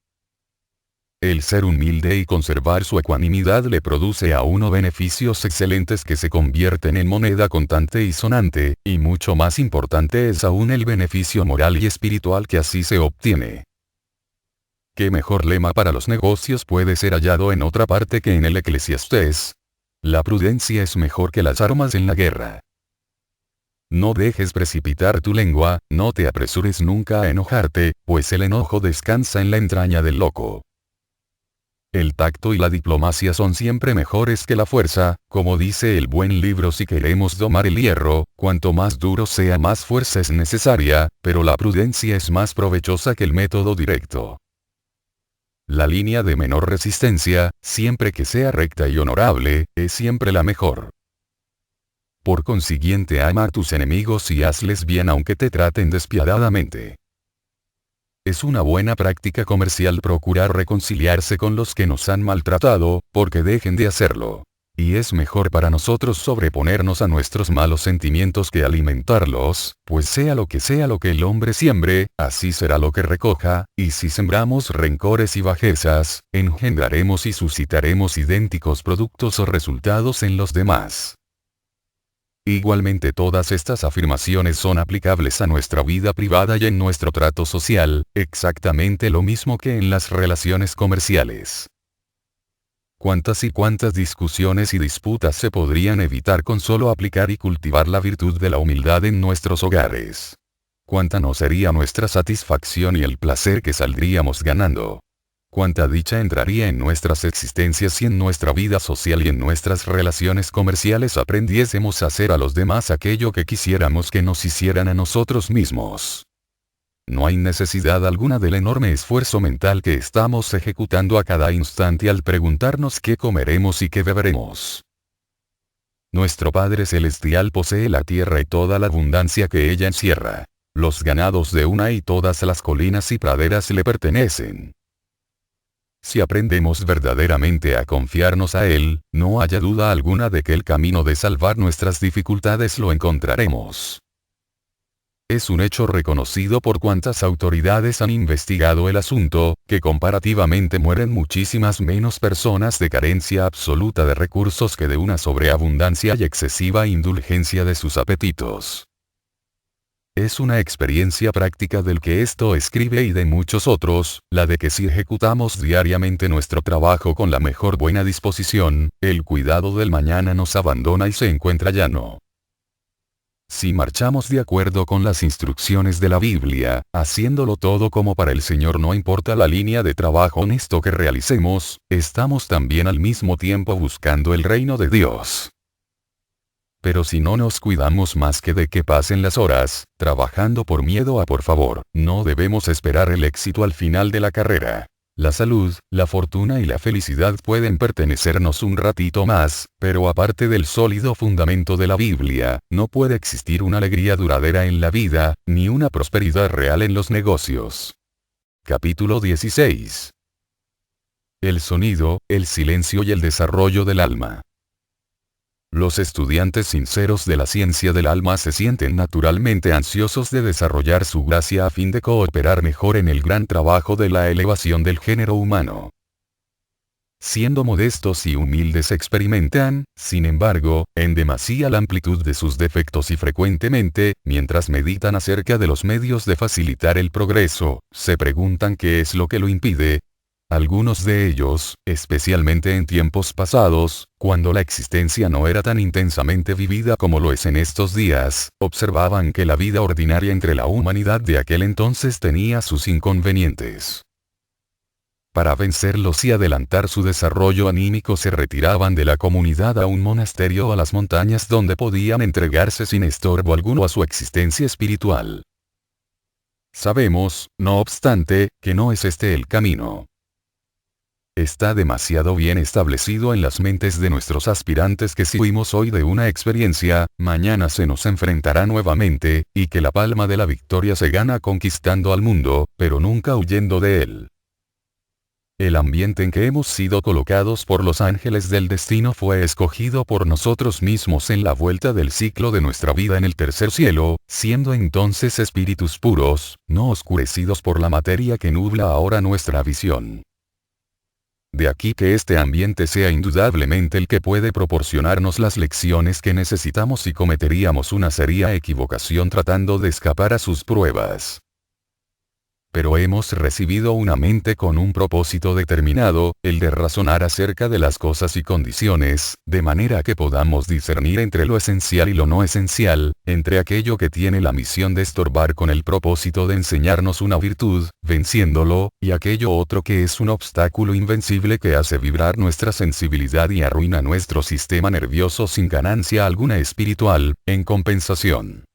S1: El ser humilde y conservar su ecuanimidad le produce a uno beneficios excelentes que se convierten en moneda contante y sonante, y mucho más importante es aún el beneficio moral y espiritual que así se obtiene. ¿Qué mejor lema para los negocios puede ser hallado en otra parte que en el Eclesiastés? La prudencia es mejor que las armas en la guerra. No dejes precipitar tu lengua, no te apresures nunca a enojarte, pues el enojo descansa en la entraña del loco. El tacto y la diplomacia son siempre mejores que la fuerza, como dice el buen libro. Si queremos domar el hierro, cuanto más duro sea más fuerza es necesaria, pero la prudencia es más provechosa que el método directo. La línea de menor resistencia, siempre que sea recta y honorable, es siempre la mejor. Por consiguiente, ama a tus enemigos y hazles bien aunque te traten despiadadamente. Es una buena práctica comercial procurar reconciliarse con los que nos han maltratado, porque dejen de hacerlo. Y es mejor para nosotros sobreponernos a nuestros malos sentimientos que alimentarlos, pues sea lo que el hombre siembre, así será lo que recoja, y si sembramos rencores y bajezas, engendraremos y suscitaremos idénticos productos o resultados en los demás. Igualmente todas estas afirmaciones son aplicables a nuestra vida privada y en nuestro trato social, exactamente lo mismo que en las relaciones comerciales. ¿Cuántas y cuántas discusiones y disputas se podrían evitar con solo aplicar y cultivar la virtud de la humildad en nuestros hogares? ¿Cuánta no sería nuestra satisfacción y el placer que saldríamos ganando? Cuánta dicha entraría en nuestras existencias y en nuestra vida social y en nuestras relaciones comerciales aprendiésemos a hacer a los demás aquello que quisiéramos que nos hicieran a nosotros mismos. No hay necesidad alguna del enorme esfuerzo mental que estamos ejecutando a cada instante al preguntarnos qué comeremos y qué beberemos. Nuestro Padre Celestial posee la tierra y toda la abundancia que ella encierra. Los ganados de una y todas las colinas y praderas le pertenecen. Si aprendemos verdaderamente a confiarnos a Él, no haya duda alguna de que el camino de salvar nuestras dificultades lo encontraremos. Es un hecho reconocido por cuantas autoridades han investigado el asunto, que comparativamente mueren muchísimas menos personas de carencia absoluta de recursos que de una sobreabundancia y excesiva indulgencia de sus apetitos. Es una experiencia práctica del que esto escribe y de muchos otros, la de que si ejecutamos diariamente nuestro trabajo con la mejor buena disposición, el cuidado del mañana nos abandona y se encuentra llano. Si marchamos de acuerdo con las instrucciones de la Biblia, haciéndolo todo como para el Señor, no importa la línea de trabajo honesto que realicemos, estamos también al mismo tiempo buscando el reino de Dios. Pero si no nos cuidamos más que de que pasen las horas, trabajando por miedo a por favor, no debemos esperar el éxito al final de la carrera. La salud, la fortuna y la felicidad pueden pertenecernos un ratito más, pero aparte del sólido fundamento de la Biblia, no puede existir una alegría duradera en la vida, ni una prosperidad real en los negocios. Capítulo 16. El sonido, el silencio y el desarrollo del alma. Los estudiantes sinceros de la ciencia del alma se sienten naturalmente ansiosos de desarrollar su gracia a fin de cooperar mejor en el gran trabajo de la elevación del género humano. Siendo modestos y humildes experimentan, sin embargo, en demasía la amplitud de sus defectos y frecuentemente, mientras meditan acerca de los medios de facilitar el progreso, se preguntan qué es lo que lo impide. Algunos de ellos, especialmente en tiempos pasados, cuando la existencia no era tan intensamente vivida como lo es en estos días, observaban que la vida ordinaria entre la humanidad de aquel entonces tenía sus inconvenientes. Para vencerlos y adelantar su desarrollo anímico se retiraban de la comunidad a un monasterio o a las montañas donde podían entregarse sin estorbo alguno a su existencia espiritual. Sabemos, no obstante, que no es este el camino. Está demasiado bien establecido en las mentes de nuestros aspirantes que si huimos hoy de una experiencia, mañana se nos enfrentará nuevamente, y que la palma de la victoria se gana conquistando al mundo, pero nunca huyendo de él. El ambiente en que hemos sido colocados por los ángeles del destino fue escogido por nosotros mismos en la vuelta del ciclo de nuestra vida en el tercer cielo, siendo entonces espíritus puros, no oscurecidos por la materia que nubla ahora nuestra visión. De aquí que este ambiente sea indudablemente el que puede proporcionarnos las lecciones que necesitamos y cometeríamos una seria equivocación tratando de escapar a sus pruebas. Pero hemos recibido una mente con un propósito determinado, el de razonar acerca de las cosas y condiciones, de manera que podamos discernir entre lo esencial y lo no esencial, entre aquello que tiene la misión de estorbar con el propósito de enseñarnos una virtud, venciéndolo, y aquello otro que es un obstáculo invencible que hace vibrar nuestra sensibilidad y arruina nuestro sistema nervioso sin ganancia alguna espiritual, en compensación.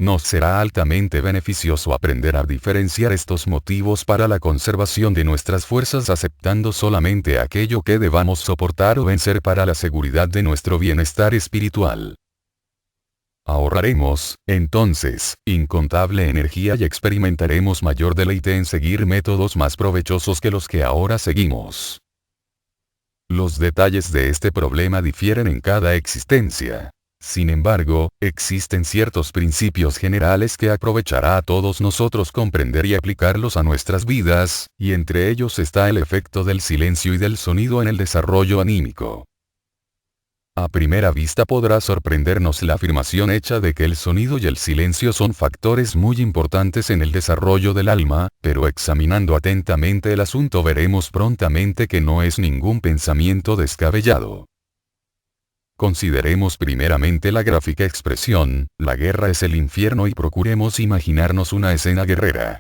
S1: Nos será altamente beneficioso aprender a diferenciar estos motivos para la conservación de nuestras fuerzas aceptando solamente aquello que debamos soportar o vencer para la seguridad de nuestro bienestar espiritual. Ahorraremos, entonces, incontable energía y experimentaremos mayor deleite en seguir métodos más provechosos que los que ahora seguimos. Los detalles de este problema difieren en cada existencia. Sin embargo, existen ciertos principios generales que aprovechará a todos nosotros comprender y aplicarlos a nuestras vidas, y entre ellos está el efecto del silencio y del sonido en el desarrollo anímico. A primera vista podrá sorprendernos la afirmación hecha de que el sonido y el silencio son factores muy importantes en el desarrollo del alma, pero examinando atentamente el asunto veremos prontamente que no es ningún pensamiento descabellado. Consideremos primeramente la gráfica expresión, la guerra es el infierno y procuremos imaginarnos una escena guerrera.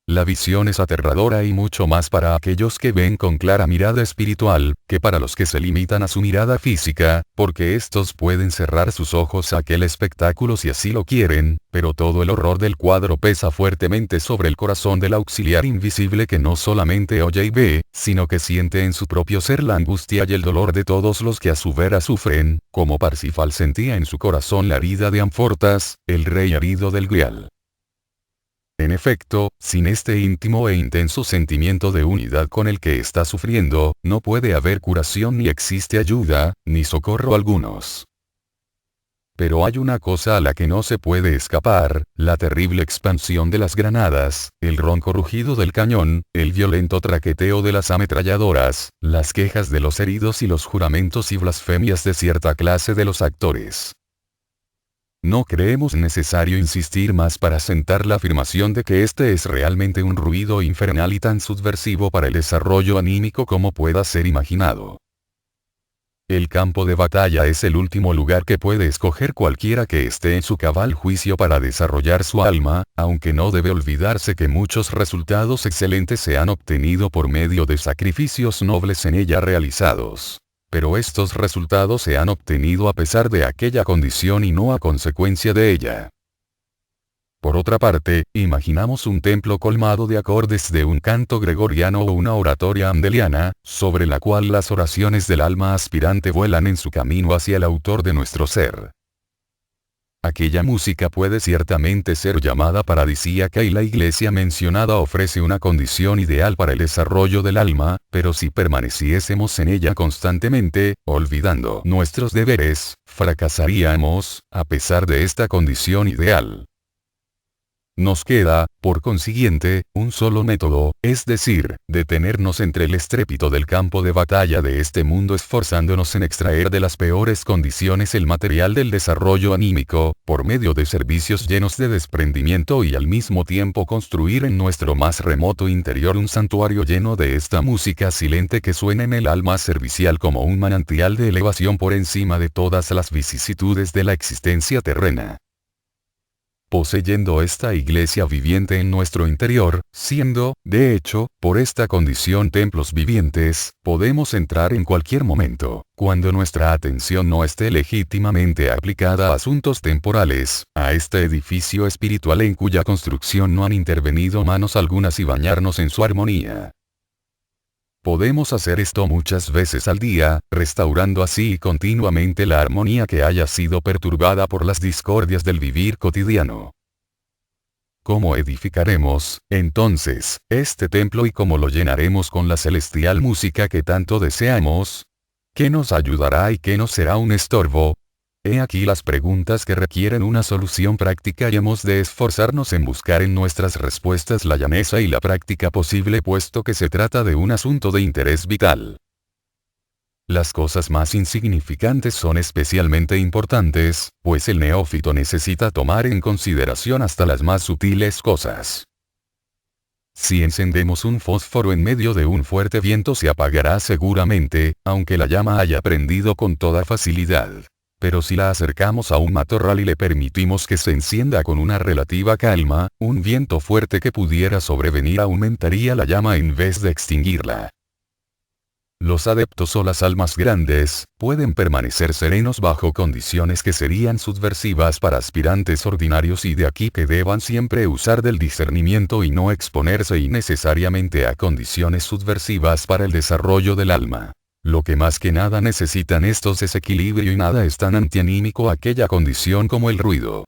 S1: La visión es aterradora y mucho más para aquellos que ven con clara mirada espiritual, que para los que se limitan a su mirada física, porque estos pueden cerrar sus ojos a aquel espectáculo si así lo quieren, pero todo el horror del cuadro pesa fuertemente sobre el corazón del auxiliar invisible que no solamente oye y ve, sino que siente en su propio ser la angustia y el dolor de todos los que a su vera sufren, como Parsifal sentía en su corazón la herida de Amfortas, el rey herido del Grial. En efecto, sin este íntimo e intenso sentimiento de unidad con el que está sufriendo, no puede haber curación ni existe ayuda, ni socorro algunos. Pero hay una cosa a la que no se puede escapar, la terrible expansión de las granadas, el ronco rugido del cañón, el violento traqueteo de las ametralladoras, las quejas de los heridos y los juramentos y blasfemias de cierta clase de los actores. No creemos necesario insistir más para sentar la afirmación de que este es realmente un ruido infernal y tan subversivo para el desarrollo anímico como pueda ser imaginado. El campo de batalla es el último lugar que puede escoger cualquiera que esté en su cabal juicio para desarrollar su alma, aunque no debe olvidarse que muchos resultados excelentes se han obtenido por medio de sacrificios nobles en ella realizados. Pero estos resultados se han obtenido a pesar de aquella condición y no a consecuencia de ella. Por otra parte, imaginamos un templo colmado de acordes de un canto gregoriano o una oratoria handeliana, sobre la cual las oraciones del alma aspirante vuelan en su camino hacia el autor de nuestro ser. Aquella música puede ciertamente ser llamada paradisíaca y la iglesia mencionada ofrece una condición ideal para el desarrollo del alma, pero si permaneciésemos en ella constantemente, olvidando nuestros deberes, fracasaríamos, a pesar de esta condición ideal. Nos queda, por consiguiente, un solo método, es decir, detenernos entre el estrépito del campo de batalla de este mundo esforzándonos en extraer de las peores condiciones el material del desarrollo anímico, por medio de servicios llenos de desprendimiento y al mismo tiempo construir en nuestro más remoto interior un santuario lleno de esta música silente que suena en el alma servicial como un manantial de elevación por encima de todas las vicisitudes de la existencia terrena. Poseyendo esta iglesia viviente en nuestro interior, siendo, de hecho, por esta condición templos vivientes, podemos entrar en cualquier momento, cuando nuestra atención no esté legítimamente aplicada a asuntos temporales, a este edificio espiritual en cuya construcción no han intervenido manos algunas y bañarnos en su armonía. Podemos hacer esto muchas veces al día, restaurando así continuamente la armonía que haya sido perturbada por las discordias del vivir cotidiano. ¿Cómo edificaremos, entonces, este templo y cómo lo llenaremos con la celestial música que tanto deseamos? ¿Qué nos ayudará y qué nos será un estorbo? He aquí las preguntas que requieren una solución práctica y hemos de esforzarnos en buscar en nuestras respuestas la llaneza y la práctica posible puesto que se trata de un asunto de interés vital. Las cosas más insignificantes son especialmente importantes, pues el neófito necesita tomar en consideración hasta las más sutiles cosas. Si encendemos un fósforo en medio de un fuerte viento se apagará seguramente, aunque la llama haya prendido con toda facilidad. Pero si la acercamos a un matorral y le permitimos que se encienda con una relativa calma, un viento fuerte que pudiera sobrevenir aumentaría la llama en vez de extinguirla. Los adeptos o las almas grandes, pueden permanecer serenos bajo condiciones que serían subversivas para aspirantes ordinarios y de aquí que deban siempre usar del discernimiento y no exponerse innecesariamente a condiciones subversivas para el desarrollo del alma. Lo que más que nada necesitan estos es equilibrio y nada es tan antianímico a aquella condición como el ruido.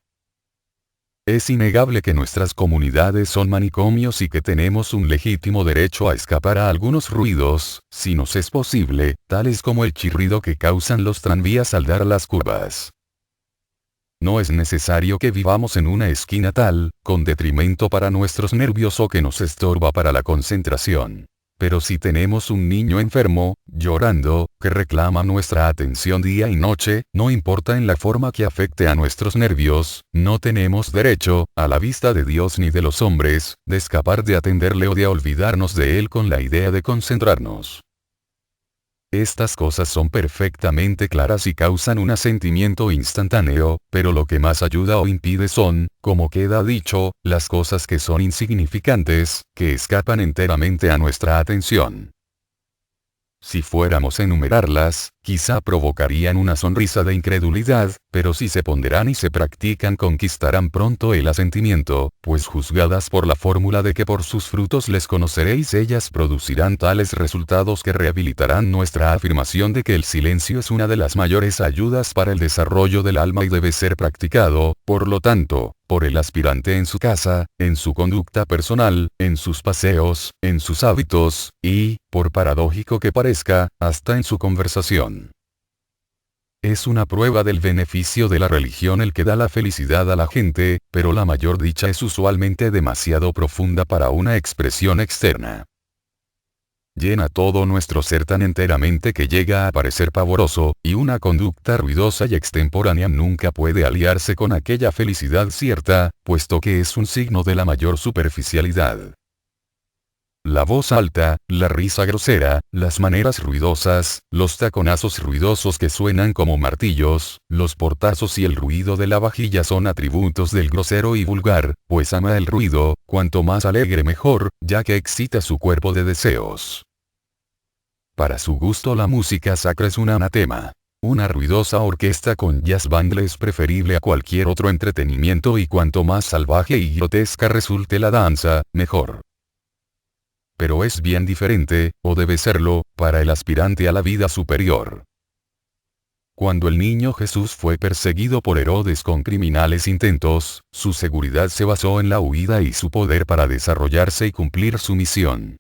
S1: Es innegable que nuestras comunidades son manicomios y que tenemos un legítimo derecho a escapar a algunos ruidos, si nos es posible, tales como el chirrido que causan los tranvías al dar las curvas. No es necesario que vivamos en una esquina tal, con detrimento para nuestros nervios o que nos estorba para la concentración. Pero si tenemos un niño enfermo, llorando, que reclama nuestra atención día y noche, no importa en la forma que afecte a nuestros nervios, no tenemos derecho, a la vista de Dios ni de los hombres, de escapar de atenderle o de olvidarnos de él con la idea de concentrarnos. Estas cosas son perfectamente claras y causan un asentimiento instantáneo, pero lo que más ayuda o impide son, como queda dicho, las cosas que son insignificantes, que escapan enteramente a nuestra atención. Si fuéramos a enumerarlas, quizá provocarían una sonrisa de incredulidad, pero si se ponderan y se practican conquistarán pronto el asentimiento, pues juzgadas por la fórmula de que por sus frutos les conoceréis, ellas producirán tales resultados que rehabilitarán nuestra afirmación de que el silencio es una de las mayores ayudas para el desarrollo del alma y debe ser practicado, por lo tanto, por el aspirante en su casa, en su conducta personal, en sus paseos, en sus hábitos, y, por paradójico que parezca, hasta en su conversación. Es una prueba del beneficio de la religión el que da la felicidad a la gente, pero la mayor dicha es usualmente demasiado profunda para una expresión externa. Llena todo nuestro ser tan enteramente que llega a parecer pavoroso, y una conducta ruidosa y extemporánea nunca puede aliarse con aquella felicidad cierta, puesto que es un signo de la mayor superficialidad. La voz alta, la risa grosera, las maneras ruidosas, los taconazos ruidosos que suenan como martillos, los portazos y el ruido de la vajilla son atributos del grosero y vulgar, pues ama el ruido, cuanto más alegre mejor, ya que excita su cuerpo de deseos. Para su gusto la música sacra es un anatema. Una ruidosa orquesta con jazz band le es preferible a cualquier otro entretenimiento y cuanto más salvaje y grotesca resulte la danza, mejor. Pero es bien diferente, o debe serlo, para el aspirante a la vida superior. Cuando el niño Jesús fue perseguido por Herodes con criminales intentos, su seguridad se basó en la huida y su poder para desarrollarse y cumplir su misión.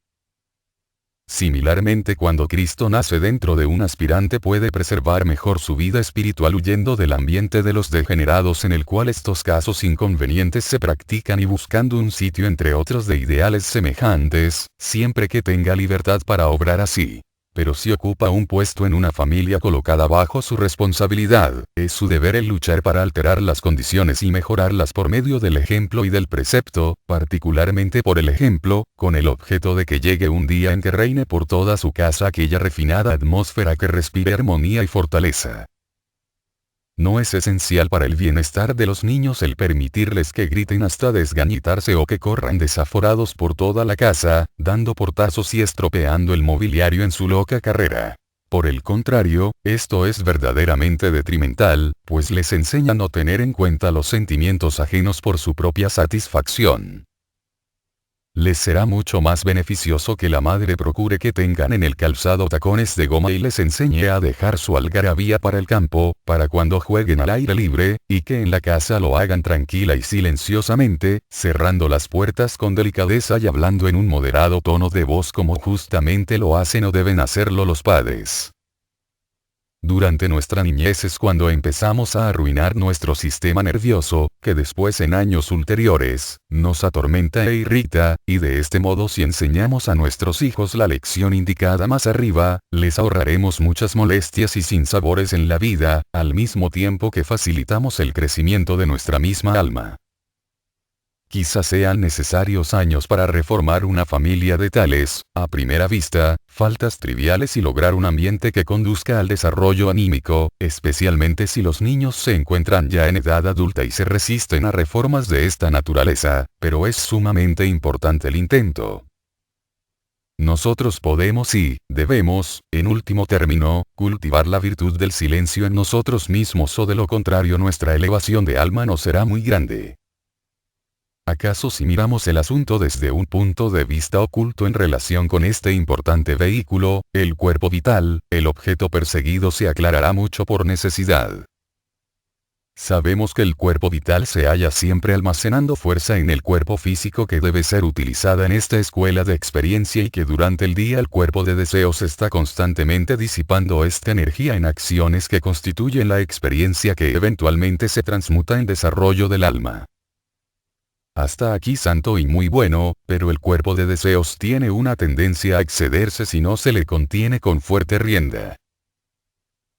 S1: Similarmente, cuando Cristo nace dentro de un aspirante puede preservar mejor su vida espiritual huyendo del ambiente de los degenerados en el cual estos casos inconvenientes se practican y buscando un sitio entre otros de ideales semejantes, siempre que tenga libertad para obrar así. Pero si ocupa un puesto en una familia colocada bajo su responsabilidad, es su deber el luchar para alterar las condiciones y mejorarlas por medio del ejemplo y del precepto, particularmente por el ejemplo, con el objeto de que llegue un día en que reine por toda su casa aquella refinada atmósfera que respire armonía y fortaleza. No es esencial para el bienestar de los niños el permitirles que griten hasta desgañitarse o que corran desaforados por toda la casa, dando portazos y estropeando el mobiliario en su loca carrera. Por el contrario, esto es verdaderamente detrimental, pues les enseña a no tener en cuenta los sentimientos ajenos por su propia satisfacción. Les será mucho más beneficioso que la madre procure que tengan en el calzado tacones de goma y les enseñe a dejar su algarabía para el campo, para cuando jueguen al aire libre, y que en la casa lo hagan tranquila y silenciosamente, cerrando las puertas con delicadeza y hablando en un moderado tono de voz como justamente lo hacen o deben hacerlo los padres. Durante nuestra niñez es cuando empezamos a arruinar nuestro sistema nervioso, que después en años ulteriores, nos atormenta e irrita, y de este modo si enseñamos a nuestros hijos la lección indicada más arriba, les ahorraremos muchas molestias y sinsabores en la vida, al mismo tiempo que facilitamos el crecimiento de nuestra misma alma. Quizás sean necesarios años para reformar una familia de tales, a primera vista, faltas triviales y lograr un ambiente que conduzca al desarrollo anímico, especialmente si los niños se encuentran ya en edad adulta y se resisten a reformas de esta naturaleza, pero es sumamente importante el intento. Nosotros podemos y, debemos, en último término, cultivar la virtud del silencio en nosotros mismos o de lo contrario nuestra elevación de alma no será muy grande. ¿Acaso si miramos el asunto desde un punto de vista oculto en relación con este importante vehículo, el cuerpo vital, el objeto perseguido se aclarará mucho por necesidad? Sabemos que el cuerpo vital se halla siempre almacenando fuerza en el cuerpo físico que debe ser utilizada en esta escuela de experiencia y que durante el día el cuerpo de deseos está constantemente disipando esta energía en acciones que constituyen la experiencia que eventualmente se transmuta en desarrollo del alma. Hasta aquí santo y muy bueno, pero el cuerpo de deseos tiene una tendencia a excederse si no se le contiene con fuerte rienda.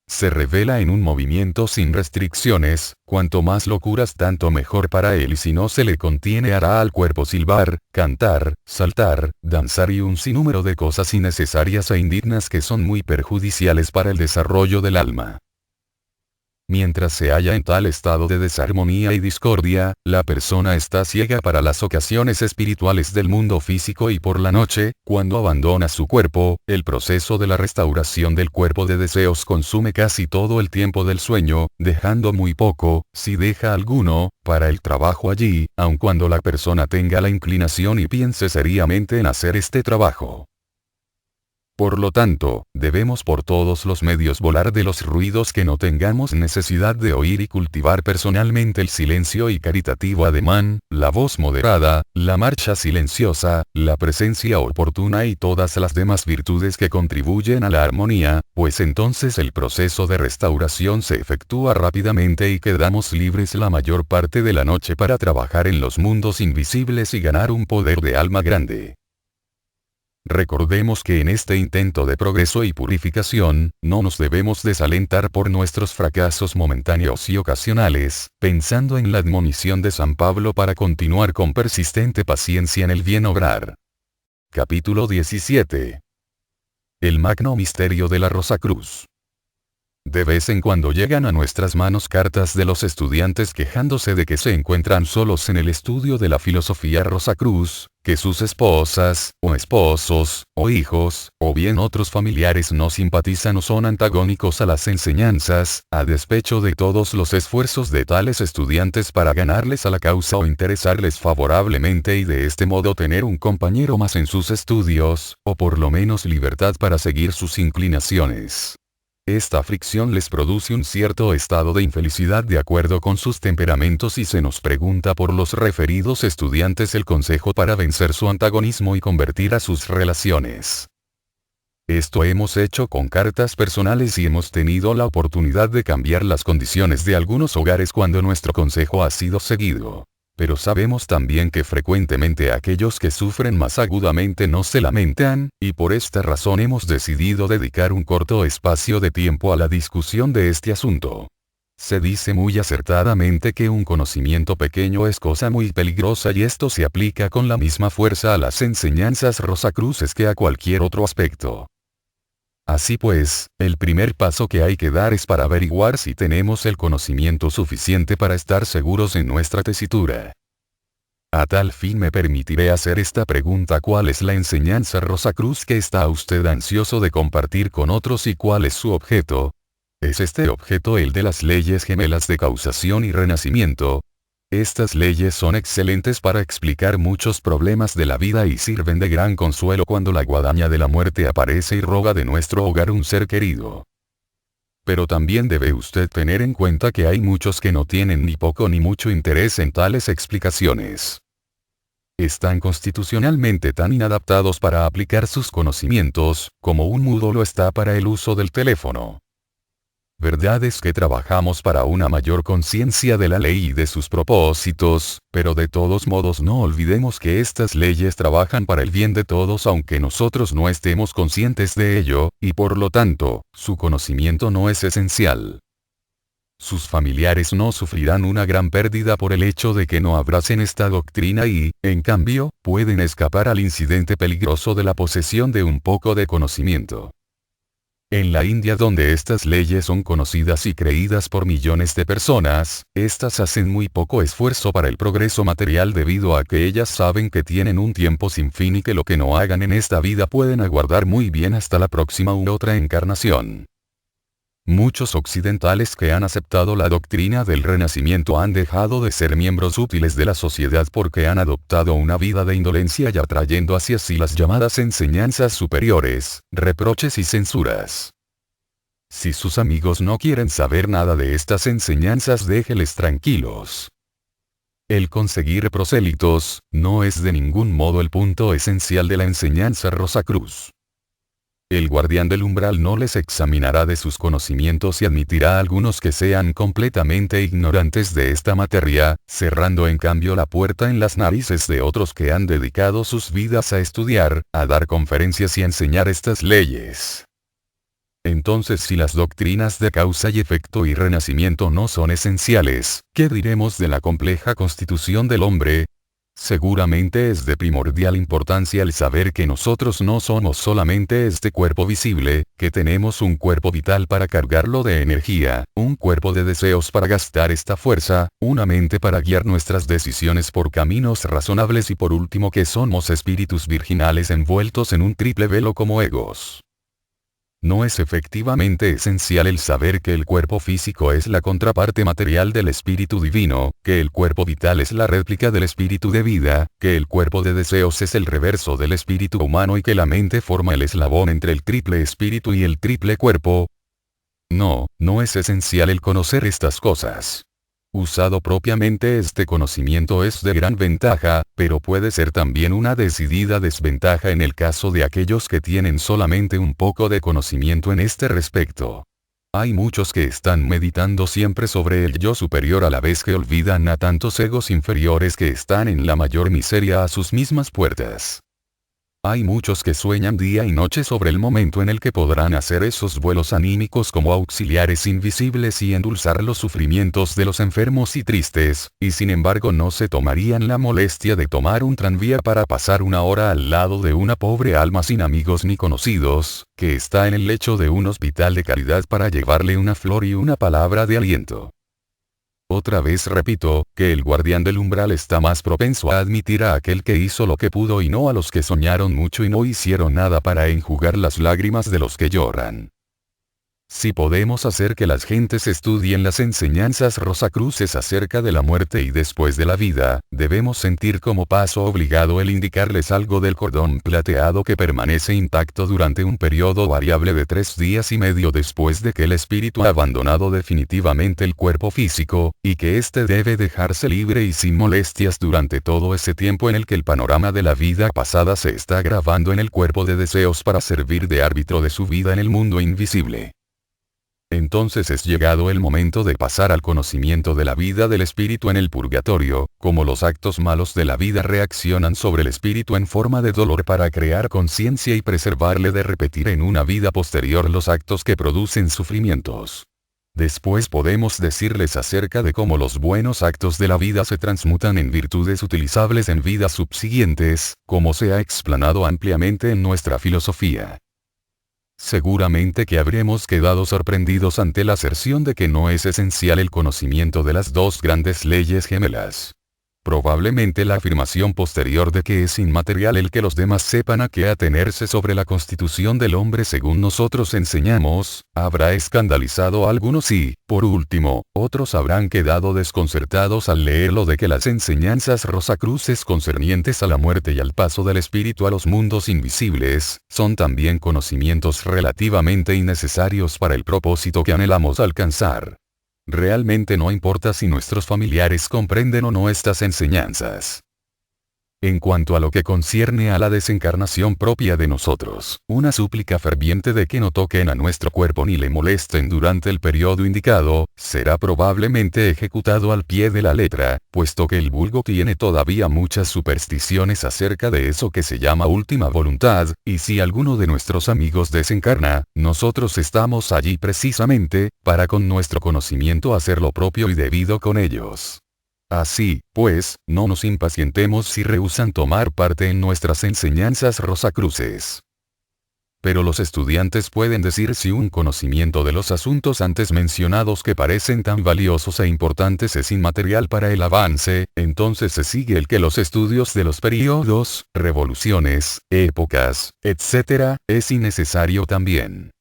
S1: Se revela en un movimiento sin restricciones, cuanto más locuras tanto mejor para él y si no se le contiene hará al cuerpo silbar, cantar, saltar, danzar y un sinnúmero de cosas innecesarias e indignas que son muy perjudiciales para el desarrollo del alma. Mientras se halla en tal estado de desarmonía y discordia, la persona está ciega para las ocasiones espirituales del mundo físico y por la noche, cuando abandona su cuerpo, el proceso de la restauración del cuerpo de deseos consume casi todo el tiempo del sueño, dejando muy poco, si deja alguno, para el trabajo allí, aun cuando la persona tenga la inclinación y piense seriamente en hacer este trabajo. Por lo tanto, debemos por todos los medios volar de los ruidos que no tengamos necesidad de oír y cultivar personalmente el silencio y caritativo ademán, la voz moderada, la marcha silenciosa, la presencia oportuna y todas las demás virtudes que contribuyen a la armonía, pues entonces el proceso de restauración se efectúa rápidamente y quedamos libres la mayor parte de la noche para trabajar en los mundos invisibles y ganar un poder de alma grande. Recordemos que en este intento de progreso y purificación, no nos debemos desalentar por nuestros fracasos momentáneos y ocasionales, pensando en la admonición de San Pablo para continuar con persistente paciencia en el bien obrar. Capítulo 17. El magno misterio de la Rosacruz. De vez en cuando llegan a nuestras manos cartas de los estudiantes quejándose de que se encuentran solos en el estudio de la filosofía Rosacruz, que sus esposas, o esposos, o hijos, o bien otros familiares no simpatizan o son antagónicos a las enseñanzas, a despecho de todos los esfuerzos de tales estudiantes para ganarles a la causa o interesarles favorablemente y de este modo tener un compañero más en sus estudios, o por lo menos libertad para seguir sus inclinaciones. Esta fricción les produce un cierto estado de infelicidad de acuerdo con sus temperamentos y se nos pregunta por los referidos estudiantes el consejo para vencer su antagonismo y convertir a sus relaciones. Esto hemos hecho con cartas personales y hemos tenido la oportunidad de cambiar las condiciones de algunos hogares cuando nuestro consejo ha sido seguido. Pero sabemos también que frecuentemente aquellos que sufren más agudamente no se lamentan, y por esta razón hemos decidido dedicar un corto espacio de tiempo a la discusión de este asunto. Se dice muy acertadamente que un conocimiento pequeño es cosa muy peligrosa y esto se aplica con la misma fuerza a las enseñanzas rosacruces que a cualquier otro aspecto. Así pues, el primer paso que hay que dar es para averiguar si tenemos el conocimiento suficiente para estar seguros en nuestra tesitura. A tal fin me permitiré hacer esta pregunta: ¿cuál es la enseñanza Rosacruz que está usted ansioso de compartir con otros y cuál es su objeto? ¿Es este objeto el de las leyes gemelas de causación y renacimiento? Estas leyes son excelentes para explicar muchos problemas de la vida y sirven de gran consuelo cuando la guadaña de la muerte aparece y roba de nuestro hogar un ser querido. Pero también debe usted tener en cuenta que hay muchos que no tienen ni poco ni mucho interés en tales explicaciones. Están constitucionalmente tan inadaptados para aplicar sus conocimientos, como un mudo lo está para el uso del teléfono. Verdad es que trabajamos para una mayor conciencia de la ley y de sus propósitos, pero de todos modos no olvidemos que estas leyes trabajan para el bien de todos aunque nosotros no estemos conscientes de ello, y por lo tanto, su conocimiento no es esencial. Sus familiares no sufrirán una gran pérdida por el hecho de que no abracen esta doctrina y, en cambio, pueden escapar al incidente peligroso de la posesión de un poco de conocimiento. En la India, donde estas leyes son conocidas y creídas por millones de personas, estas hacen muy poco esfuerzo para el progreso material debido a que ellas saben que tienen un tiempo sin fin y que lo que no hagan en esta vida pueden aguardar muy bien hasta la próxima u otra encarnación. Muchos occidentales que han aceptado la doctrina del renacimiento han dejado de ser miembros útiles de la sociedad porque han adoptado una vida de indolencia y atrayendo hacia sí las llamadas enseñanzas superiores, reproches y censuras. Si sus amigos no quieren saber nada de estas enseñanzas, déjeles tranquilos. El conseguir prosélitos, no es de ningún modo el punto esencial de la enseñanza Rosacruz. El guardián del umbral no les examinará de sus conocimientos y admitirá a algunos que sean completamente ignorantes de esta materia, cerrando en cambio la puerta en las narices de otros que han dedicado sus vidas a estudiar, a dar conferencias y a enseñar estas leyes. Entonces, si las doctrinas de causa y efecto y renacimiento no son esenciales, ¿qué diremos de la compleja constitución del hombre? Seguramente es de primordial importancia el saber que nosotros no somos solamente este cuerpo visible, que tenemos un cuerpo vital para cargarlo de energía, un cuerpo de deseos para gastar esta fuerza, una mente para guiar nuestras decisiones por caminos razonables y por último que somos espíritus virginales envueltos en un triple velo como egos. ¿No es efectivamente esencial el saber que el cuerpo físico es la contraparte material del espíritu divino, que el cuerpo vital es la réplica del espíritu de vida, que el cuerpo de deseos es el reverso del espíritu humano y que la mente forma el eslabón entre el triple espíritu y el triple cuerpo? No, no es esencial el conocer estas cosas. Usado propiamente, este conocimiento es de gran ventaja, pero puede ser también una decidida desventaja en el caso de aquellos que tienen solamente un poco de conocimiento en este respecto. Hay muchos que están meditando siempre sobre el yo superior a la vez que olvidan a tantos egos inferiores que están en la mayor miseria a sus mismas puertas. Hay muchos que sueñan día y noche sobre el momento en el que podrán hacer esos vuelos anímicos como auxiliares invisibles y endulzar los sufrimientos de los enfermos y tristes, y sin embargo no se tomarían la molestia de tomar un tranvía para pasar una hora al lado de una pobre alma sin amigos ni conocidos, que está en el lecho de un hospital de caridad para llevarle una flor y una palabra de aliento. Otra vez repito, que el guardián del umbral está más propenso a admitir a aquel que hizo lo que pudo y no a los que soñaron mucho y no hicieron nada para enjugar las lágrimas de los que lloran. Si podemos hacer que las gentes estudien las enseñanzas rosacruces acerca de la muerte y después de la vida, debemos sentir como paso obligado el indicarles algo del cordón plateado que permanece intacto durante un periodo variable de 3 días y medio después de que el espíritu ha abandonado definitivamente el cuerpo físico, y que éste debe dejarse libre y sin molestias durante todo ese tiempo en el que el panorama de la vida pasada se está grabando en el cuerpo de deseos para servir de árbitro de su vida en el mundo invisible. Entonces es llegado el momento de pasar al conocimiento de la vida del espíritu en el purgatorio, como los actos malos de la vida reaccionan sobre el espíritu en forma de dolor para crear conciencia y preservarle de repetir en una vida posterior los actos que producen sufrimientos. Después podemos decirles acerca de cómo los buenos actos de la vida se transmutan en virtudes utilizables en vidas subsiguientes, como se ha explanado ampliamente en nuestra filosofía. Seguramente que habremos quedado sorprendidos ante la aserción de que no es esencial el conocimiento de las dos grandes leyes gemelas. Probablemente la afirmación posterior de que es inmaterial el que los demás sepan a qué atenerse sobre la constitución del hombre según nosotros enseñamos, habrá escandalizado a algunos y, por último, otros habrán quedado desconcertados al leer lo de que las enseñanzas rosacruces concernientes a la muerte y al paso del espíritu a los mundos invisibles, son también conocimientos relativamente innecesarios para el propósito que anhelamos alcanzar. Realmente no importa si nuestros familiares comprenden o no estas enseñanzas. En cuanto a lo que concierne a la desencarnación propia de nosotros, una súplica ferviente de que no toquen a nuestro cuerpo ni le molesten durante el periodo indicado, será probablemente ejecutado al pie de la letra, puesto que el vulgo tiene todavía muchas supersticiones acerca de eso que se llama última voluntad, y si alguno de nuestros amigos desencarna, nosotros estamos allí precisamente, para con nuestro conocimiento hacer lo propio y debido con ellos. Así, pues, no nos impacientemos si rehúsan tomar parte en nuestras enseñanzas rosacruces. Pero los estudiantes pueden decir si un conocimiento de los asuntos antes mencionados que parecen tan valiosos e importantes es inmaterial para el avance, entonces se sigue el que los estudios de los períodos, revoluciones, épocas, etc., es innecesario también.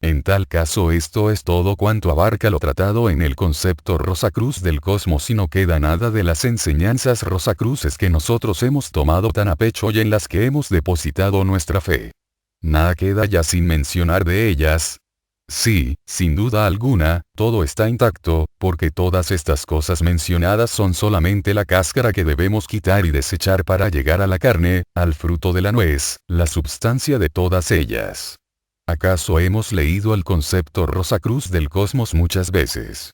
S1: En tal caso esto es todo cuanto abarca lo tratado en el concepto Rosacruz del cosmos y no queda nada de las enseñanzas rosacruces que nosotros hemos tomado tan a pecho y en las que hemos depositado nuestra fe. Nada queda ya sin mencionar de ellas. Sí, sin duda alguna, todo está intacto, porque todas estas cosas mencionadas son solamente la cáscara que debemos quitar y desechar para llegar a la carne, al fruto de la nuez, la substancia de todas ellas. ¿Acaso hemos leído el concepto Rosacruz del cosmos muchas veces?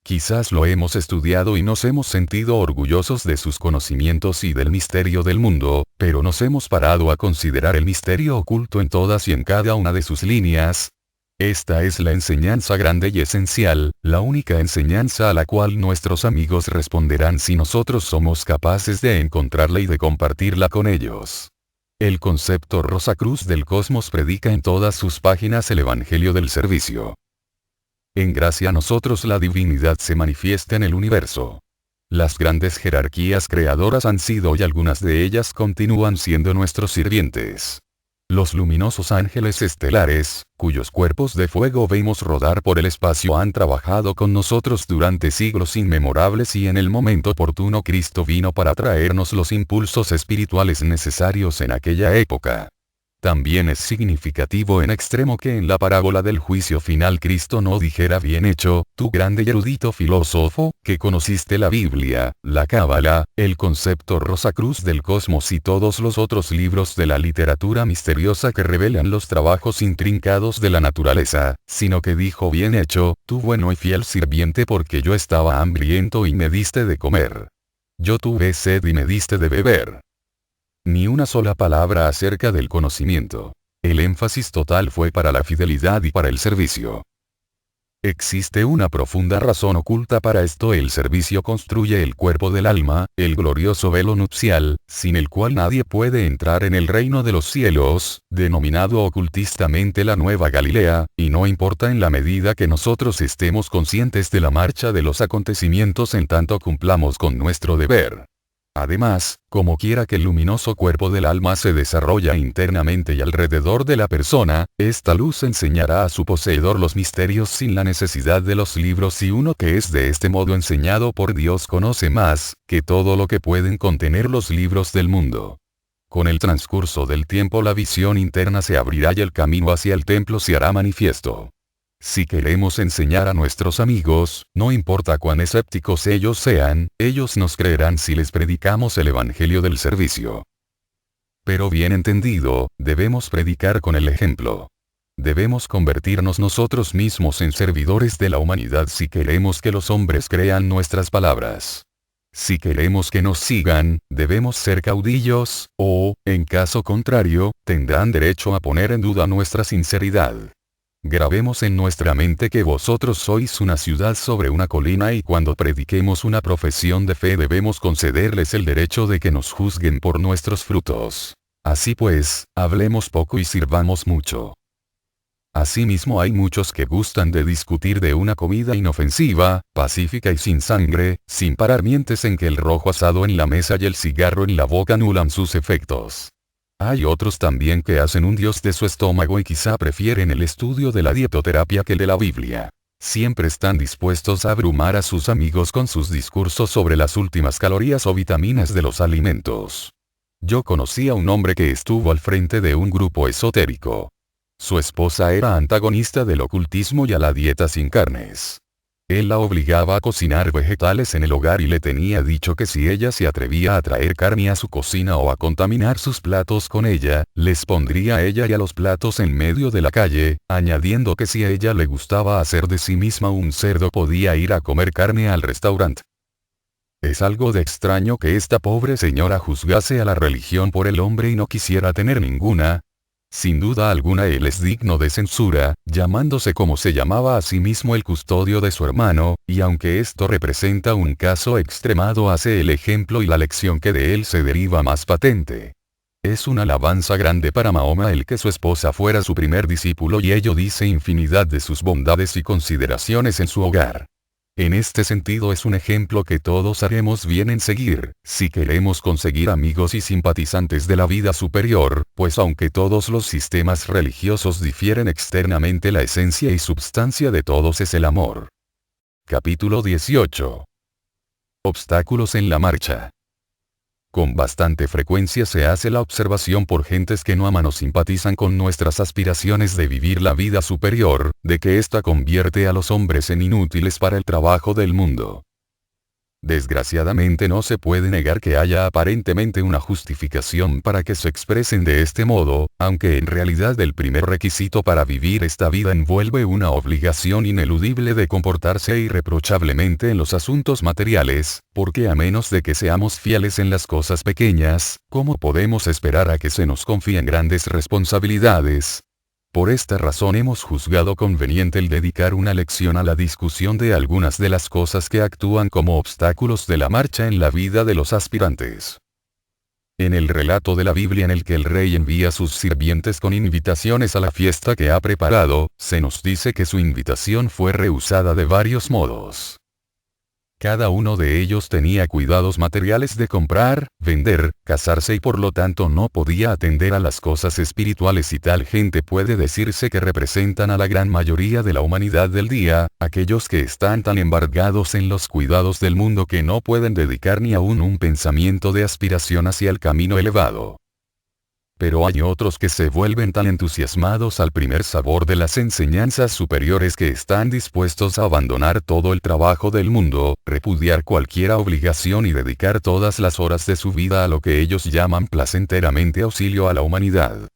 S1: Quizás lo hemos estudiado y nos hemos sentido orgullosos de sus conocimientos y del misterio del mundo, pero nos hemos parado a considerar el misterio oculto en todas y en cada una de sus líneas. Esta es la enseñanza grande y esencial, la única enseñanza a la cual nuestros amigos responderán si nosotros somos capaces de encontrarla y de compartirla con ellos. El concepto Rosacruz del cosmos predica en todas sus páginas el Evangelio del servicio. En gracia a nosotros la divinidad se manifiesta en el universo. Las grandes jerarquías creadoras han sido y algunas de ellas continúan siendo nuestros sirvientes. Los luminosos ángeles estelares, cuyos cuerpos de fuego vemos rodar por el espacio, han trabajado con nosotros durante siglos inmemorables y en el momento oportuno Cristo vino para traernos los impulsos espirituales necesarios en aquella época. También es significativo en extremo que en la parábola del juicio final Cristo no dijera: bien hecho, tú grande y erudito filósofo, que conociste la Biblia, la Cábala, el concepto Rosacruz del cosmos y todos los otros libros de la literatura misteriosa que revelan los trabajos intrincados de la naturaleza, sino que dijo: bien hecho, tú bueno y fiel sirviente, porque yo estaba hambriento y me diste de comer. Yo tuve sed y me diste de beber. Ni una sola palabra acerca del conocimiento. El énfasis total fue para la fidelidad y para el servicio. Existe una profunda razón oculta para esto: el servicio construye el cuerpo del alma, el glorioso velo nupcial, sin el cual nadie puede entrar en el reino de los cielos, denominado ocultistamente la Nueva Galilea, y no importa en la medida que nosotros estemos conscientes de la marcha de los acontecimientos en tanto cumplamos con nuestro deber. Además, como quiera que el luminoso cuerpo del alma se desarrolla internamente y alrededor de la persona, esta luz enseñará a su poseedor los misterios sin la necesidad de los libros, y uno que es de este modo enseñado por Dios conoce más que todo lo que pueden contener los libros del mundo. Con el transcurso del tiempo la visión interna se abrirá y el camino hacia el templo se hará manifiesto. Si queremos enseñar a nuestros amigos, no importa cuán escépticos ellos sean, ellos nos creerán si les predicamos el Evangelio del servicio. Pero bien entendido, debemos predicar con el ejemplo. Debemos convertirnos nosotros mismos en servidores de la humanidad si queremos que los hombres crean nuestras palabras. Si queremos que nos sigan, debemos ser caudillos, o, en caso contrario, tendrán derecho a poner en duda nuestra sinceridad. Grabemos en nuestra mente que vosotros sois una ciudad sobre una colina, y cuando prediquemos una profesión de fe debemos concederles el derecho de que nos juzguen por nuestros frutos. Así pues, hablemos poco y sirvamos mucho. Asimismo hay muchos que gustan de discutir de una comida inofensiva, pacífica y sin sangre, sin parar mientes en que el rojo asado en la mesa y el cigarro en la boca anulan sus efectos. Hay otros también que hacen un dios de su estómago y quizá prefieren el estudio de la dietoterapia que el de la Biblia. Siempre están dispuestos a abrumar a sus amigos con sus discursos sobre las últimas calorías o vitaminas de los alimentos. Yo conocí a un hombre que estuvo al frente de un grupo esotérico. Su esposa era antagonista del ocultismo y a la dieta sin carnes. Él la obligaba a cocinar vegetales en el hogar y le tenía dicho que si ella se atrevía a traer carne a su cocina o a contaminar sus platos con ella, les pondría a ella y a los platos en medio de la calle, añadiendo que si a ella le gustaba hacer de sí misma un cerdo podía ir a comer carne al restaurante. Es algo de extraño que esta pobre señora juzgase a la religión por el hombre y no quisiera tener ninguna. Sin duda alguna él es digno de censura, llamándose como se llamaba a sí mismo el custodio de su hermano, y aunque esto representa un caso extremado hace el ejemplo y la lección que de él se deriva más patente. Es una alabanza grande para Mahoma el que su esposa fuera su primer discípulo y ello dice infinidad de sus bondades y consideraciones en su hogar. En este sentido es un ejemplo que todos haremos bien en seguir, si queremos conseguir amigos y simpatizantes de la vida superior, pues aunque todos los sistemas religiosos difieren externamente, la esencia y substancia de todos es el amor. Capítulo 18. Obstáculos en la marcha. Con bastante frecuencia se hace la observación por gentes que no aman o simpatizan con nuestras aspiraciones de vivir la vida superior, de que ésta convierte a los hombres en inútiles para el trabajo del mundo. Desgraciadamente no se puede negar que haya aparentemente una justificación para que se expresen de este modo, aunque en realidad el primer requisito para vivir esta vida envuelve una obligación ineludible de comportarse irreprochablemente en los asuntos materiales, porque a menos de que seamos fieles en las cosas pequeñas, ¿cómo podemos esperar a que se nos confíen grandes responsabilidades? Por esta razón hemos juzgado conveniente el dedicar una lección a la discusión de algunas de las cosas que actúan como obstáculos de la marcha en la vida de los aspirantes. En el relato de la Biblia en el que el rey envía a sus sirvientes con invitaciones a la fiesta que ha preparado, se nos dice que su invitación fue rehusada de varios modos. Cada uno de ellos tenía cuidados materiales de comprar, vender, casarse y por lo tanto no podía atender a las cosas espirituales y tal gente puede decirse que representan a la gran mayoría de la humanidad del día, aquellos que están tan embargados en los cuidados del mundo que no pueden dedicar ni aún un pensamiento de aspiración hacia el camino elevado. Pero hay otros que se vuelven tan entusiasmados al primer sabor de las enseñanzas superiores que están dispuestos a abandonar todo el trabajo del mundo, repudiar cualquier obligación y dedicar todas las horas de su vida a lo que ellos llaman placenteramente auxilio a la humanidad.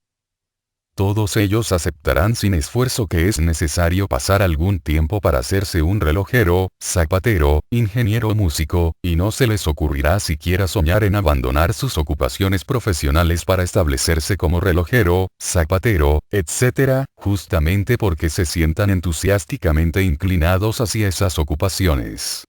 S1: Todos ellos aceptarán sin esfuerzo que es necesario pasar algún tiempo para hacerse un relojero, zapatero, ingeniero o músico, y no se les ocurrirá siquiera soñar en abandonar sus ocupaciones profesionales para establecerse como relojero, zapatero, etc., justamente porque se sientan entusiásticamente inclinados hacia esas ocupaciones.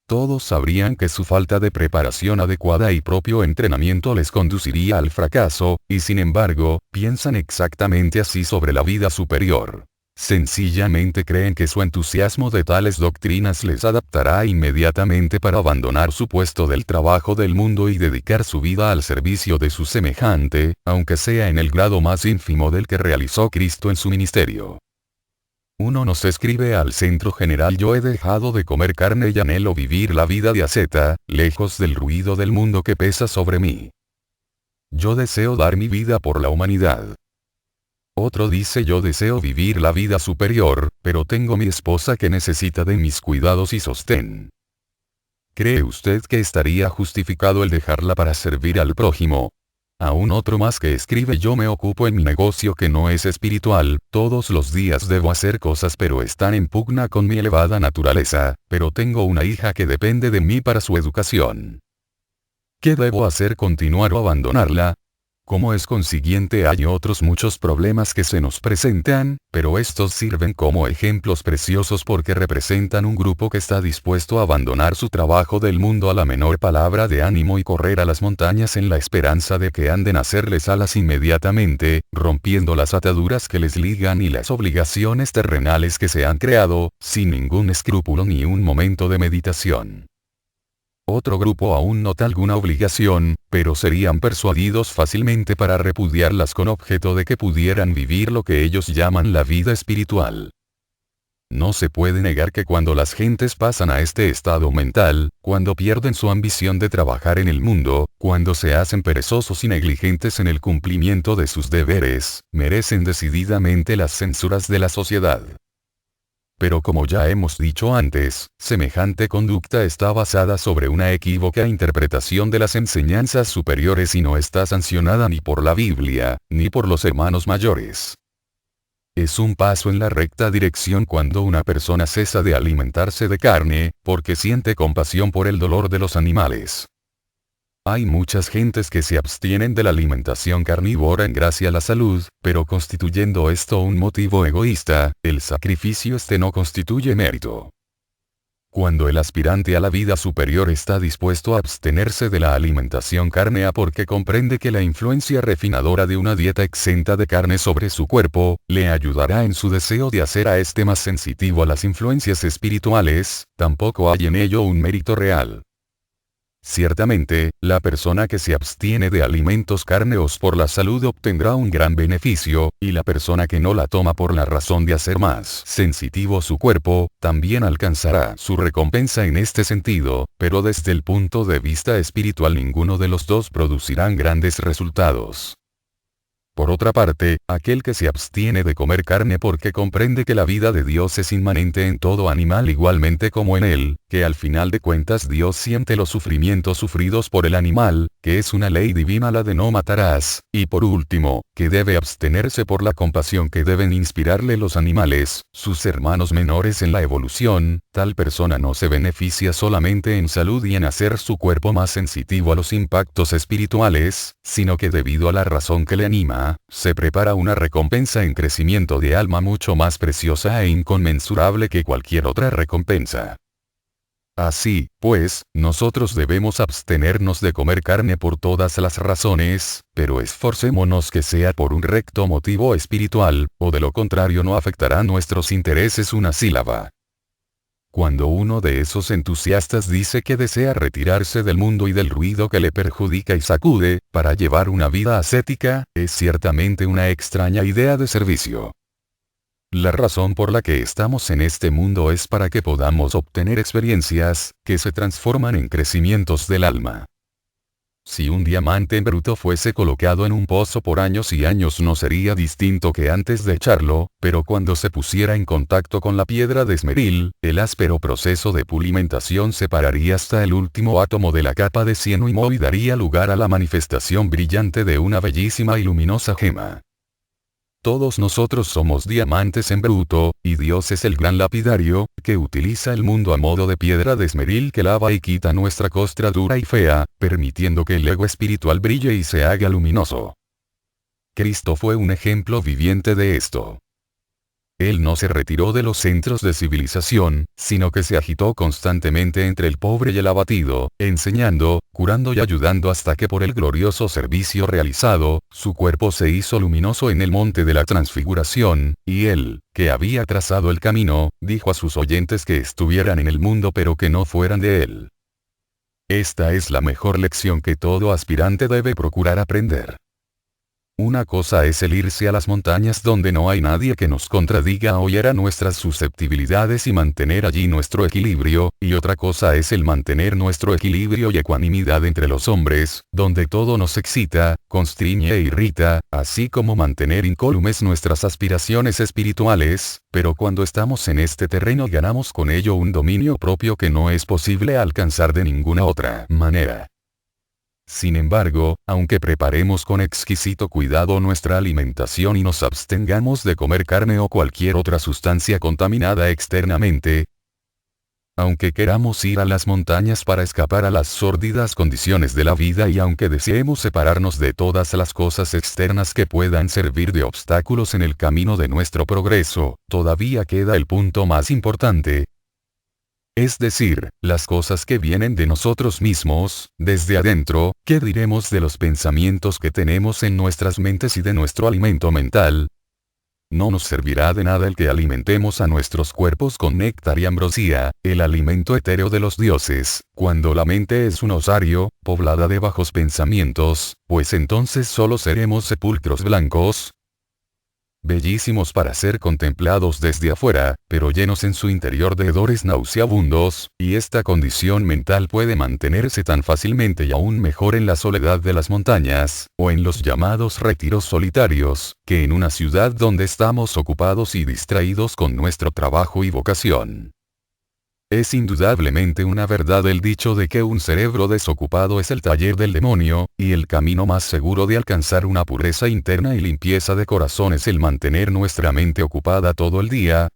S1: Todos sabrían que su falta de preparación adecuada y propio entrenamiento les conduciría al fracaso, y sin embargo, piensan exactamente así sobre la vida superior. Sencillamente creen que su entusiasmo de tales doctrinas les adaptará inmediatamente para abandonar su puesto del trabajo del mundo y dedicar su vida al servicio de su semejante, aunque sea en el grado más ínfimo del que realizó Cristo en su ministerio. Uno nos escribe al centro general: yo he dejado de comer carne y anhelo vivir la vida de asceta, lejos del ruido del mundo que pesa sobre mí. Yo deseo dar mi vida por la humanidad. Otro dice: yo deseo vivir la vida superior, pero tengo mi esposa que necesita de mis cuidados y sostén. ¿Cree usted que estaría justificado el dejarla para servir al prójimo? Aún otro más que escribe: yo me ocupo en mi negocio que no es espiritual, todos los días debo hacer cosas pero están en pugna con mi elevada naturaleza, pero tengo una hija que depende de mí para su educación. ¿Qué debo hacer? ¿Continuar o abandonarla? Como es consiguiente hay otros muchos problemas que se nos presentan, pero estos sirven como ejemplos preciosos porque representan un grupo que está dispuesto a abandonar su trabajo del mundo a la menor palabra de ánimo y correr a las montañas en la esperanza de que han de nacerles alas inmediatamente, rompiendo las ataduras que les ligan y las obligaciones terrenales que se han creado, sin ningún escrúpulo ni un momento de meditación. Otro grupo aún nota alguna obligación, pero serían persuadidos fácilmente para repudiarlas con objeto de que pudieran vivir lo que ellos llaman la vida espiritual. No se puede negar que cuando las gentes pasan a este estado mental, cuando pierden su ambición de trabajar en el mundo, cuando se hacen perezosos y negligentes en el cumplimiento de sus deberes, merecen decididamente las censuras de la sociedad. pero como ya hemos dicho antes, semejante conducta está basada sobre una equívoca interpretación de las enseñanzas superiores y no está sancionada ni por la Biblia, ni por los hermanos mayores. Es un paso en la recta dirección cuando una persona cesa de alimentarse de carne, porque siente compasión por el dolor de los animales. Hay muchas gentes que se abstienen de la alimentación carnívora en gracia a la salud, pero constituyendo esto un motivo egoísta, el sacrificio no constituye mérito. Cuando el aspirante a la vida superior está dispuesto a abstenerse de la alimentación cárnea porque comprende que la influencia refinadora de una dieta exenta de carne sobre su cuerpo, le ayudará en su deseo de hacer a este más sensitivo a las influencias espirituales, tampoco hay en ello un mérito real. Ciertamente, la persona que se abstiene de alimentos cárneos por la salud obtendrá un gran beneficio, y la persona que no la toma por la razón de hacer más sensitivo su cuerpo, también alcanzará su recompensa en este sentido, pero desde el punto de vista espiritual ninguno de los dos producirán grandes resultados. Por otra parte, aquel que se abstiene de comer carne porque comprende que la vida de Dios es inmanente en todo animal igualmente como en él, que al final de cuentas Dios siente los sufrimientos sufridos por el animal, que es una ley divina la de no matarás, y por último, que debe abstenerse por la compasión que deben inspirarle los animales, sus hermanos menores en la evolución, tal persona no se beneficia solamente en salud y en hacer su cuerpo más sensitivo a los impactos espirituales, sino que debido a la razón que le anima, se prepara una recompensa en crecimiento de alma mucho más preciosa e inconmensurable que cualquier otra recompensa. Así, pues, nosotros debemos abstenernos de comer carne por todas las razones, pero esforcémonos que sea por un recto motivo espiritual, o de lo contrario no afectará nuestros intereses una sílaba. Cuando uno de esos entusiastas dice que desea retirarse del mundo y del ruido que le perjudica y sacude, para llevar una vida ascética, es ciertamente una extraña idea de servicio. La razón por la que estamos en este mundo es para que podamos obtener experiencias, que se transforman en crecimientos del alma. Si un diamante en bruto fuese colocado en un pozo por años y años no sería distinto que antes de echarlo, pero cuando se pusiera en contacto con la piedra de esmeril, el áspero proceso de pulimentación separaría hasta el último átomo de la capa de cieno y moho y daría lugar a la manifestación brillante de una bellísima y luminosa gema. Todos nosotros somos diamantes en bruto, y Dios es el gran lapidario, que utiliza el mundo a modo de piedra de esmeril que lava y quita nuestra costra dura y fea, permitiendo que el ego espiritual brille y se haga luminoso. Cristo fue un ejemplo viviente de esto. Él no se retiró de los centros de civilización, sino que se agitó constantemente entre el pobre y el abatido, enseñando, curando y ayudando hasta que por el glorioso servicio realizado, su cuerpo se hizo luminoso en el monte de la transfiguración, y él, que había trazado el camino, dijo a sus oyentes que estuvieran en el mundo pero que no fueran de él. Esta es la mejor lección que todo aspirante debe procurar aprender. Una cosa es el irse a las montañas donde no hay nadie que nos contradiga o hiera nuestras susceptibilidades y mantener allí nuestro equilibrio, y otra cosa es el mantener nuestro equilibrio y ecuanimidad entre los hombres, donde todo nos excita, constriñe e irrita, así como mantener incólumes nuestras aspiraciones espirituales, pero cuando estamos en este terreno ganamos con ello un dominio propio que no es posible alcanzar de ninguna otra manera. Sin embargo, aunque preparemos con exquisito cuidado nuestra alimentación y nos abstengamos de comer carne o cualquier otra sustancia contaminada externamente, aunque queramos ir a las montañas para escapar a las sórdidas condiciones de la vida y aunque deseemos separarnos de todas las cosas externas que puedan servir de obstáculos en el camino de nuestro progreso, todavía queda el punto más importante. Es decir, las cosas que vienen de nosotros mismos, desde adentro, ¿qué diremos de los pensamientos que tenemos en nuestras mentes y de nuestro alimento mental? No nos servirá de nada el que alimentemos a nuestros cuerpos con néctar y ambrosía, el alimento etéreo de los dioses, cuando la mente es un osario, poblada de bajos pensamientos, pues entonces solo seremos sepulcros blancos. bellísimos para ser contemplados desde afuera, pero llenos en su interior de hedores nauseabundos, y esta condición mental puede mantenerse tan fácilmente y aún mejor en la soledad de las montañas, o en los llamados retiros solitarios, que en una ciudad donde estamos ocupados y distraídos con nuestro trabajo y vocación. Es indudablemente una verdad el dicho de que un cerebro desocupado es el taller del demonio, y el camino más seguro de alcanzar una pureza interna y limpieza de corazón es el mantener nuestra mente ocupada todo el día,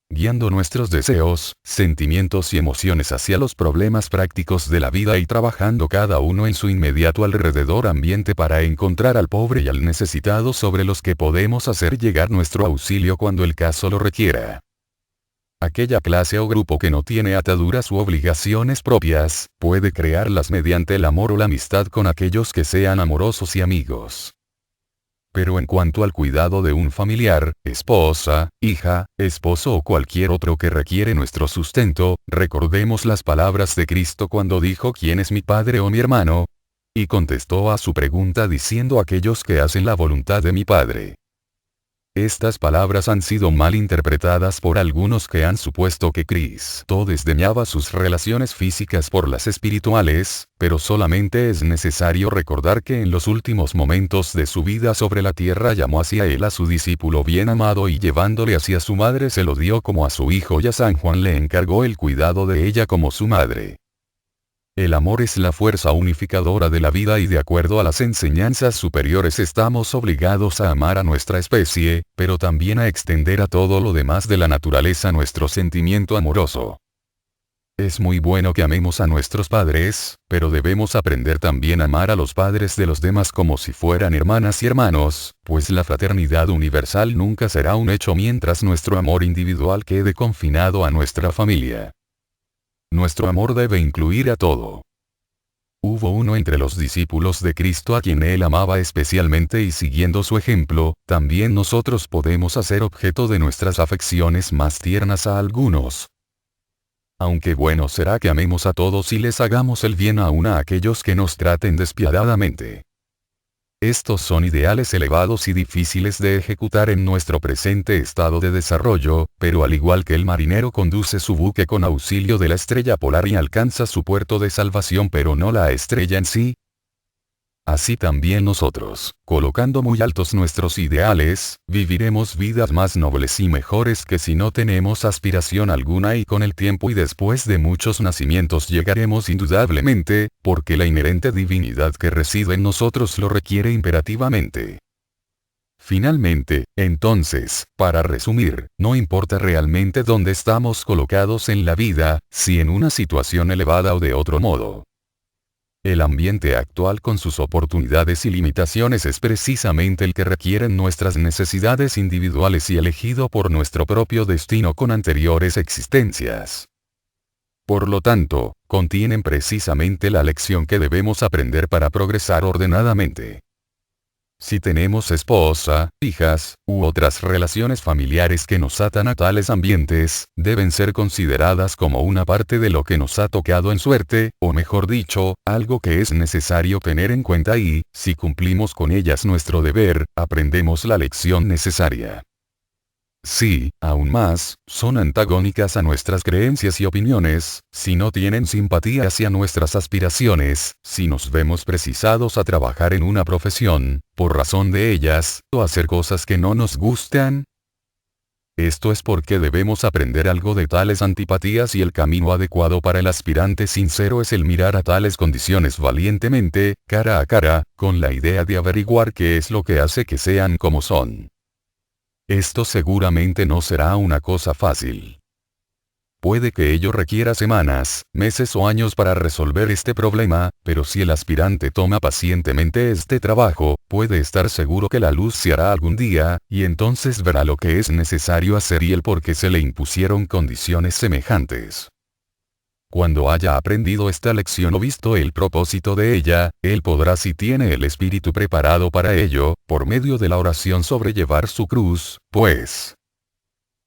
S1: guiando nuestros deseos, sentimientos y emociones hacia los problemas prácticos de la vida y trabajando cada uno en su inmediato alrededor ambiente para encontrar al pobre y al necesitado sobre los que podemos hacer llegar nuestro auxilio cuando el caso lo requiera. Aquella clase o grupo que no tiene ataduras u obligaciones propias, puede crearlas mediante el amor o la amistad con aquellos que sean amorosos y amigos. Pero en cuanto al cuidado de un familiar, esposa, hija, esposo o cualquier otro que requiere nuestro sustento, recordemos las palabras de Cristo cuando dijo ¿quién es mi padre o mi hermano? Y contestó a su pregunta diciendo aquellos que hacen la voluntad de mi Padre. Estas palabras han sido mal interpretadas por algunos que han supuesto que Cristo desdeñaba sus relaciones físicas por las espirituales, pero solamente es necesario recordar que en los últimos momentos de su vida sobre la tierra llamó hacia él a su discípulo bien amado y llevándole hacia su madre se lo dio como a su hijo y a San Juan le encargó el cuidado de ella como su madre. El amor es la fuerza unificadora de la vida y de acuerdo a las enseñanzas superiores estamos obligados a amar a nuestra especie, pero también a extender a todo lo demás de la naturaleza nuestro sentimiento amoroso. Es muy bueno que amemos a nuestros padres, pero debemos aprender también a amar a los padres de los demás como si fueran hermanas y hermanos, pues la fraternidad universal nunca será un hecho mientras nuestro amor individual quede confinado a nuestra familia. Nuestro amor debe incluir a todo. Hubo uno entre los discípulos de Cristo a quien él amaba especialmente y siguiendo su ejemplo, también nosotros podemos hacer objeto de nuestras afecciones más tiernas a algunos. Aunque bueno será que amemos a todos y les hagamos el bien aún a aquellos que nos traten despiadadamente. Estos son ideales elevados y difíciles de ejecutar en nuestro presente estado de desarrollo, pero al igual que el marinero conduce su buque con auxilio de la estrella polar y alcanza su puerto de salvación pero no la estrella en sí, así también nosotros, colocando muy altos nuestros ideales, viviremos vidas más nobles y mejores que si no tenemos aspiración alguna y con el tiempo y después de muchos nacimientos llegaremos indudablemente, porque la inherente divinidad que reside en nosotros lo requiere imperativamente. Finalmente, entonces, para resumir, no importa realmente dónde estamos colocados en la vida, si en una situación elevada o de otro modo. El ambiente actual con sus oportunidades y limitaciones es precisamente el que requieren nuestras necesidades individuales y elegido por nuestro propio destino con anteriores existencias. Por lo tanto, contienen precisamente la lección que debemos aprender para progresar ordenadamente. Si tenemos esposa, hijas, u otras relaciones familiares que nos atan a tales ambientes, deben ser consideradas como una parte de lo que nos ha tocado en suerte, o mejor dicho, algo que es necesario tener en cuenta y, si cumplimos con ellas nuestro deber, aprendemos la lección necesaria. Si, aún más, son antagónicas a nuestras creencias y opiniones, si no tienen simpatía hacia nuestras aspiraciones, si nos vemos precisados a trabajar en una profesión, por razón de ellas, o hacer cosas que no nos gustan, esto es porque debemos aprender algo de tales antipatías y el camino adecuado para el aspirante sincero es el mirar a tales condiciones valientemente, cara a cara, con la idea de averiguar qué es lo que hace que sean como son. Esto seguramente no será una cosa fácil. Puede que ello requiera semanas, meses o años para resolver este problema, pero si el aspirante toma pacientemente este trabajo, puede estar seguro que la luz se hará algún día, y entonces verá lo que es necesario hacer y el por qué se le impusieron condiciones semejantes. Cuando haya aprendido esta lección o visto el propósito de ella, él podrá si tiene el espíritu preparado para ello, por medio de la oración sobrellevar su cruz, pues.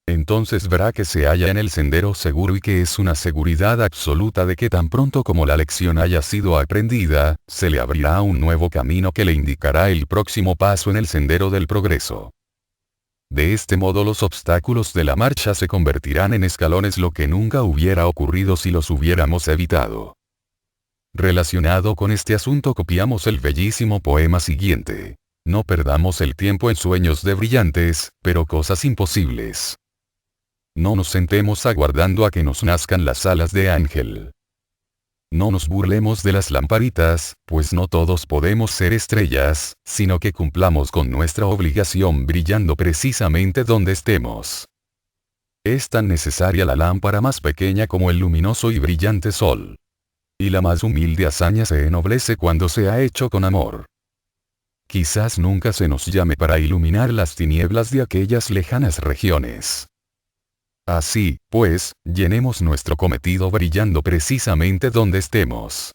S1: Entonces verá que se halla en el sendero seguro y que es una seguridad absoluta de que tan pronto como la lección haya sido aprendida, se le abrirá un nuevo camino que le indicará el próximo paso en el sendero del progreso. De este modo los obstáculos de la marcha se convertirán en escalones, lo que nunca hubiera ocurrido si los hubiéramos evitado. Relacionado con este asunto copiamos el bellísimo poema siguiente. No perdamos el tiempo en sueños de brillantes, pero cosas imposibles. No nos sentemos aguardando a que nos nazcan las alas de ángel. No nos burlemos de las lamparitas, pues no todos podemos ser estrellas, sino que cumplamos con nuestra obligación brillando precisamente donde estemos. Es tan necesaria la lámpara más pequeña como el luminoso y brillante sol. Y la más humilde hazaña se ennoblece cuando se ha hecho con amor. Quizás nunca se nos llame para iluminar las tinieblas de aquellas lejanas regiones. Así, pues, llenemos nuestro cometido brillando precisamente donde estemos.